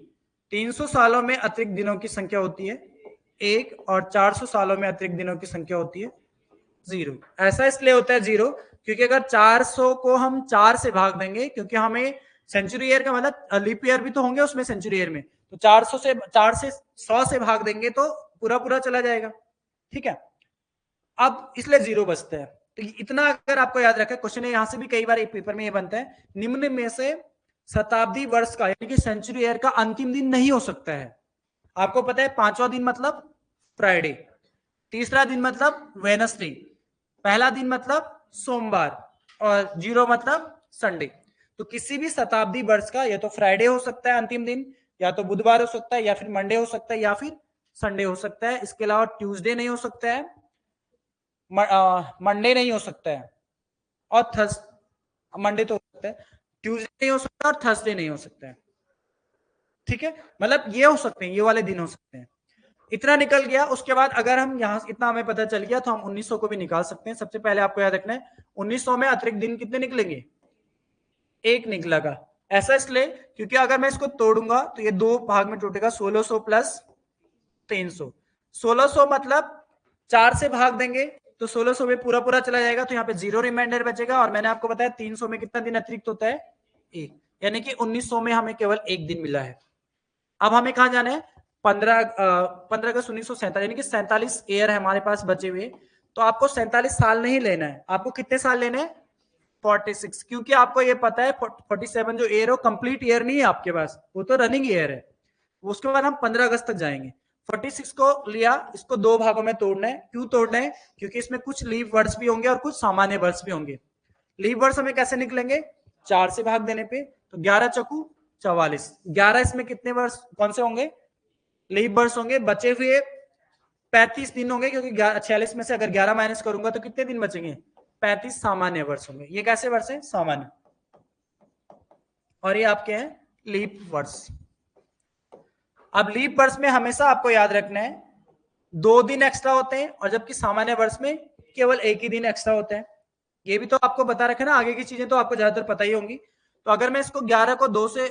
300 सालों में अतिरिक्त दिनों की संख्या होती है 1। और 400 सालों में अतिरिक्त दिनों की संख्या होती है 0। ऐसा इसलिए होता है 0 क्योंकि अगर 400 को हम 4 से भाग देंगे, क्योंकि हमें सेंचुरी ईयर का मतलब लीप ईयर भी तो होंगे उसमें सेंचुरी ईयर में, तो 400 से 4 से 100 से भाग देंगे तो पूरा पूरा चला जाएगा, ठीक है। अब इसलिए 0 बचता है। तो इतना अगर आपको याद रखें, क्वेश्चन यहां से भी कई बार एक पेपर में ये बनता है, निम्न में से शताब्दी वर्ष का यानी कि सेंचुरी ईयर का अंतिम दिन नहीं हो सकता है। आपको पता है 5वां दिन मतलब फ्राइडे, तीसरा दिन मतलब वेनसडे, पहला दिन मतलब सोमवार, और 0 मतलब संडे। तो किसी भी शताब्दी वर्ष का या तो फ्राइडे हो सकता है अंतिम दिन, या तो बुधवार हो सकता है, या फिर मंडे हो सकता है, या फिर संडे हो सकता है। इसके अलावा ट्यूसडे नहीं हो सकता है, मंडे नहीं हो सकता है, और मंडे तो हो सकता है, ट्यूसडे नहीं हो सकता और थर्सडे नहीं हो सकता है, ठीक है। मतलब ये हो सकते हैं, ये वाले दिन हो सकते हैं। इतना निकल गया। उसके बाद अगर हम यहां इतना हमें पता चल गया तो हम 1900 को भी निकाल सकते हैं। सबसे पहले आपको याद रखना है 1900 में अतिरिक्त दिन कितने निकलेंगे? 1 निकलेगा। ऐसा इसलिए क्योंकि अगर मैं इसको तोड़ूंगा तो ये 2 भाग में टूटेगा, 1600 प्लस 300। 1600 मतलब 4 से भाग देंगे तो 1600 में पूरा पूरा चला जाएगा, तो यहाँ पे 0 रिमाइंडर बचेगा। और मैंने आपको बताया 300 में कितना दिन अतिरिक्त होता है? 1, यानी कि 1900 में हमें केवल 1 दिन मिला है। अब हमें कहा जाना है? 15 अगस्त 1947, यानी कि 47 ईयर है हमारे पास बचे हुए। तो आपको 47 साल नहीं लेना है, आपको कितने साल लेने हैं? 46, क्योंकि आपको ये पता है 47 जो ईयर है कंप्लीट ईयर नहीं है आपके पास, वो तो रनिंग ईयर है। उसके बाद हम 15 अगस्त तक जाएंगे। 46 को लिया, इसको 2 भागों में तोड़ना है। क्यों तोड़ना है? क्योंकि इसमें कुछ लीव वर्ड्स भी होंगे और कुछ सामान्य वर्ड्स भी होंगे। लीव वर्ड्स हमें कैसे निकलेंगे? 4 से भाग देने पे, तो 11 चकू 44, 11 इसमें कितने वर्ष कौन से होंगे? लीव वर्ष होंगे। बचे हुए 35 दिन होंगे, क्योंकि 46 में से अगर 11 माइनस करूंगा तो कितने दिन बचेंगे? 35 सामान्य वर्ष होंगे। ये कैसे वर्ष है? सामान्य। और ये आपके हैं लीप वर्ष। अब लीप वर्ष में हमेशा आपको याद रखना है 2 दिन एक्स्ट्रा होते हैं, और जबकि सामान्य वर्ष में केवल 1 ही दिन एक्स्ट्रा होता है। ये भी तो आपको बता रखा है ना, आगे की चीजें तो आपको ज्यादातर पता ही होंगी। तो अगर मैं इसको 11 को 2 से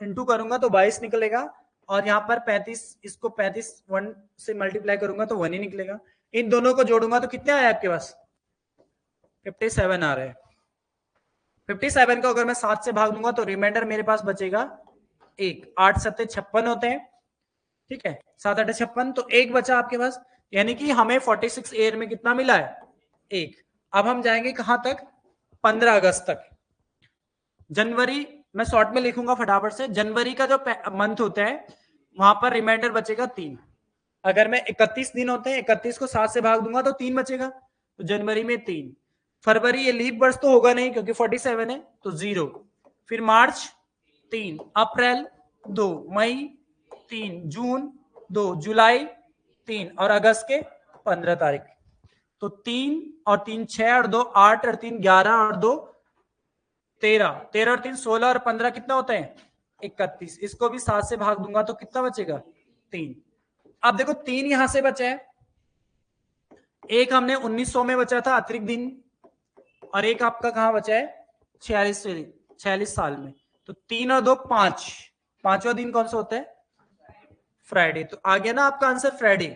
इंटू करूंगा तो 22 निकलेगा, और यहाँ पर 35, इसको 35 1 से मल्टीप्लाई करूंगा तो 1 ही निकलेगा। इन दोनों को जोड़ूंगा तो कितने आए आपके पास? 57 आ रहे हैं। 57 को अगर मैं 7 से भाग दूंगा तो रिमाइंडर मेरे पास बचेगा 1। 8 7 56 होते हैं, ठीक है, 7 8 56, तो 1 बचा आपके पास, यानी कि हमें 46 एयर में कितना मिला है? 1। अब हम जाएंगे कहां तक? 15 अगस्त तक। जनवरी मैं शॉर्ट में लिखूंगा फटाफट से। जनवरी का जो मंथ होता है वहां पर रिमाइंडर बचेगा 3। अगर मैं 31 दिन होते हैं, 31 को 7 से भाग दूंगा तो 3 बचेगा, तो जनवरी में 3। फरवरी ये लीप वर्ष तो होगा नहीं क्योंकि 47 है, तो 0। फिर मार्च 3, अप्रैल 2, मई 3, जून 2, जुलाई 3, और अगस्त के 15 तारीख। तो 3 और 3 6 और 2 8 और 3 11 और 2 13, 13 और 3 16 और 15 कितना होता है? 31। इसको भी 7 से भाग दूंगा तो कितना बचेगा? 3। अब देखो 3 यहां से बचा है, एक हमने 1900 में बचा था अतिरिक्त दिन, और एक आपका कहां बचा है? 46 साल में। तो 3 और 2 5, पांचवा दिन कौन सा होता है? फ्राइडे। तो आ गया ना आपका आंसर फ्राइडे।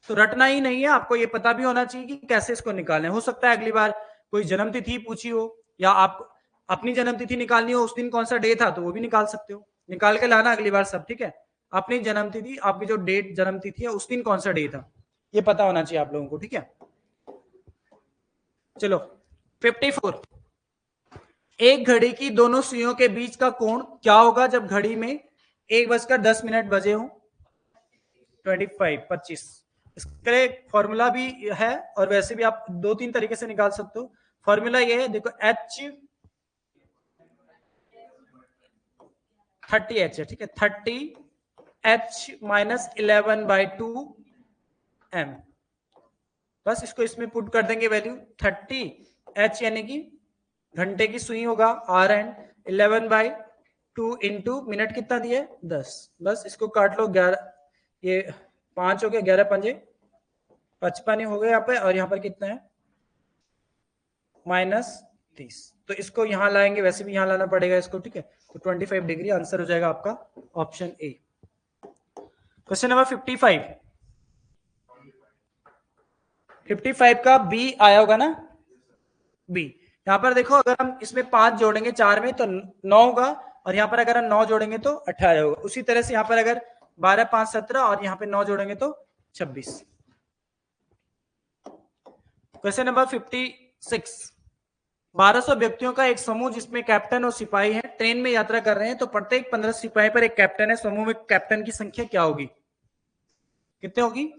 तो रटना ही नहीं है, आपको ये पता भी होना चाहिए कि कैसे इसको निकालें। हो सकता है अगली बार कोई जन्म तिथि पूछी हो, या आप अपनी जन्म तिथि निकालनी हो, उस दिन कौन सा डे था, तो वो भी निकाल सकते हो। निकाल के लाना अगली बार सब, ठीक है। अपनी जन्म तिथि, आपकी जो डेट जन्म तिथि है उस दिन कौन सा डे था, ये पता होना चाहिए आप लोगों को, ठीक है। चलो 54, एक घड़ी की दोनों सुइयों के बीच का कोण क्या होगा जब घड़ी में 1:10 बजे हो? 25। इसका एक फॉर्मूला भी है, और वैसे भी आप 2-3 तरीके से निकाल सकते हो। फॉर्मूला ये है, देखो H 30H है, ठीक है, 30H माइनस 11/2M। बस इसको इसमें पुट कर देंगे वैल्यू। 30H यानी कि घंटे की सुई होगा R, एंड 11/2 इंटू मिनट कितना दिया है? 10। बस इसको काट लो, 11 ये 5 हो गया, 11 पंजे 55 हो गया यहाँ पे, और यहाँ पर कितना है? -30। तो इसको यहां लाएंगे, वैसे भी यहां लाना पड़ेगा इसको, ठीक है। तो 25 डिग्री आंसर हो जाएगा आपका ऑप्शन ए। क्वेश्चन नंबर 55 का बी आया होगा ना? बी। यहां पर देखो, अगर हम इसमें 5 जोड़ेंगे 4 में तो 9 होगा, और यहां पर अगर हम 9 जोड़ेंगे तो 18 होगा। उसी तरह से यहां पर अगर 12 5 17 और यहां पे 9 जोड़ेंगे तो 26। क्वेश्चन नंबर 56, 1200 व्यक्तियों का एक समूह जिसमें कैप्टन और सिपाही हैं, ट्रेन में यात्रा कर रहे हैं, तो प्रत्येक 15 सिपाही पर एक कैप्टन है। समूह में कैप्टन की संख्या क्या होगी? कितने होगी?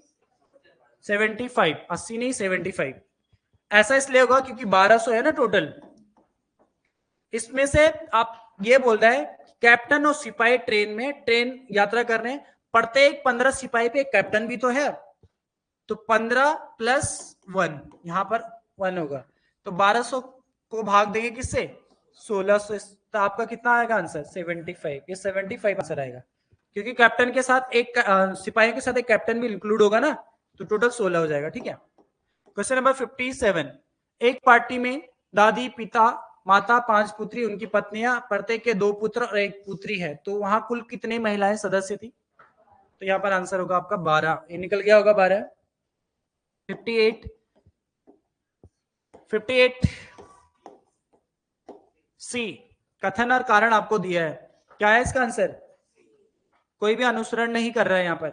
75। 80 नहीं, 75। ऐसा इसलिए होगा क्योंकि 1200 है ना टोटल। इसमें से आप ये बोल रहा है कैप्टन और सिपाही ट्रेन यात्रा कर रहे हैं, प्रत्येक 15 सिपाही पे एक कैप्टन भी तो है, तो 15 प्लस 1, यहां पर 1 होगा, तो 1200 को भाग देंगे किससे? 1600। तो आपका कितना आएगा आंसर? 75। ये 75 आंसर आएगा, क्योंकि कैप्टन के साथ एक सिपाही के साथ एक कैप्टन भी इंक्लूड होगा ना, तो टोटल 16 हो जाएगा, ठीक है। क्वेश्चन नंबर 57, एक पार्टी में दादी, पिता, माता, 5 पुत्री, उनकी पत्नियां, प्रत्येक के 2 पुत्र और 1 पुत्री है, तो वहां कुल कितने महिलाएं सदस्य थी? तो यहाँ पर आंसर होगा आपका 12। ये निकल गया होगा 12। 58 सी, कथन और कारण आपको दिया है, क्या है इसका आंसर? कोई भी अनुसरण नहीं कर रहा है, यहां पर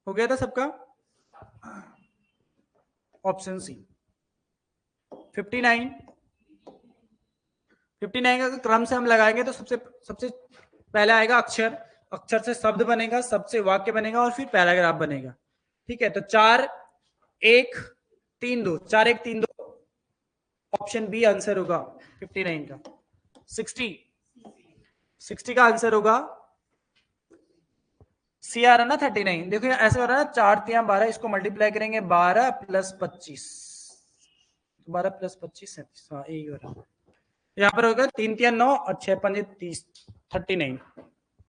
हो गया था सबका, ऑप्शन सी। 59 का क्रम से हम लगाएंगे तो सबसे पहले आएगा अक्षर, अक्षर से शब्द बनेगा, शब्द से वाक्य बनेगा, और फिर पैराग्राफ बनेगा, ठीक है। तो 4 1 3 2, 4 1 3 2, ऑप्शन बी आंसर होगा 59 का। 60 का आंसर होगा सी आ रहा ना 39। देखो ऐसे हो रहा है ना, 4 3 12, इसको मल्टीप्लाई करेंगे 12 प्लस 25, 12 प्लस 25 37, हाँ यही हो रहा है। यहाँ पर होगा 3 3 9 और 6 5 30, 39।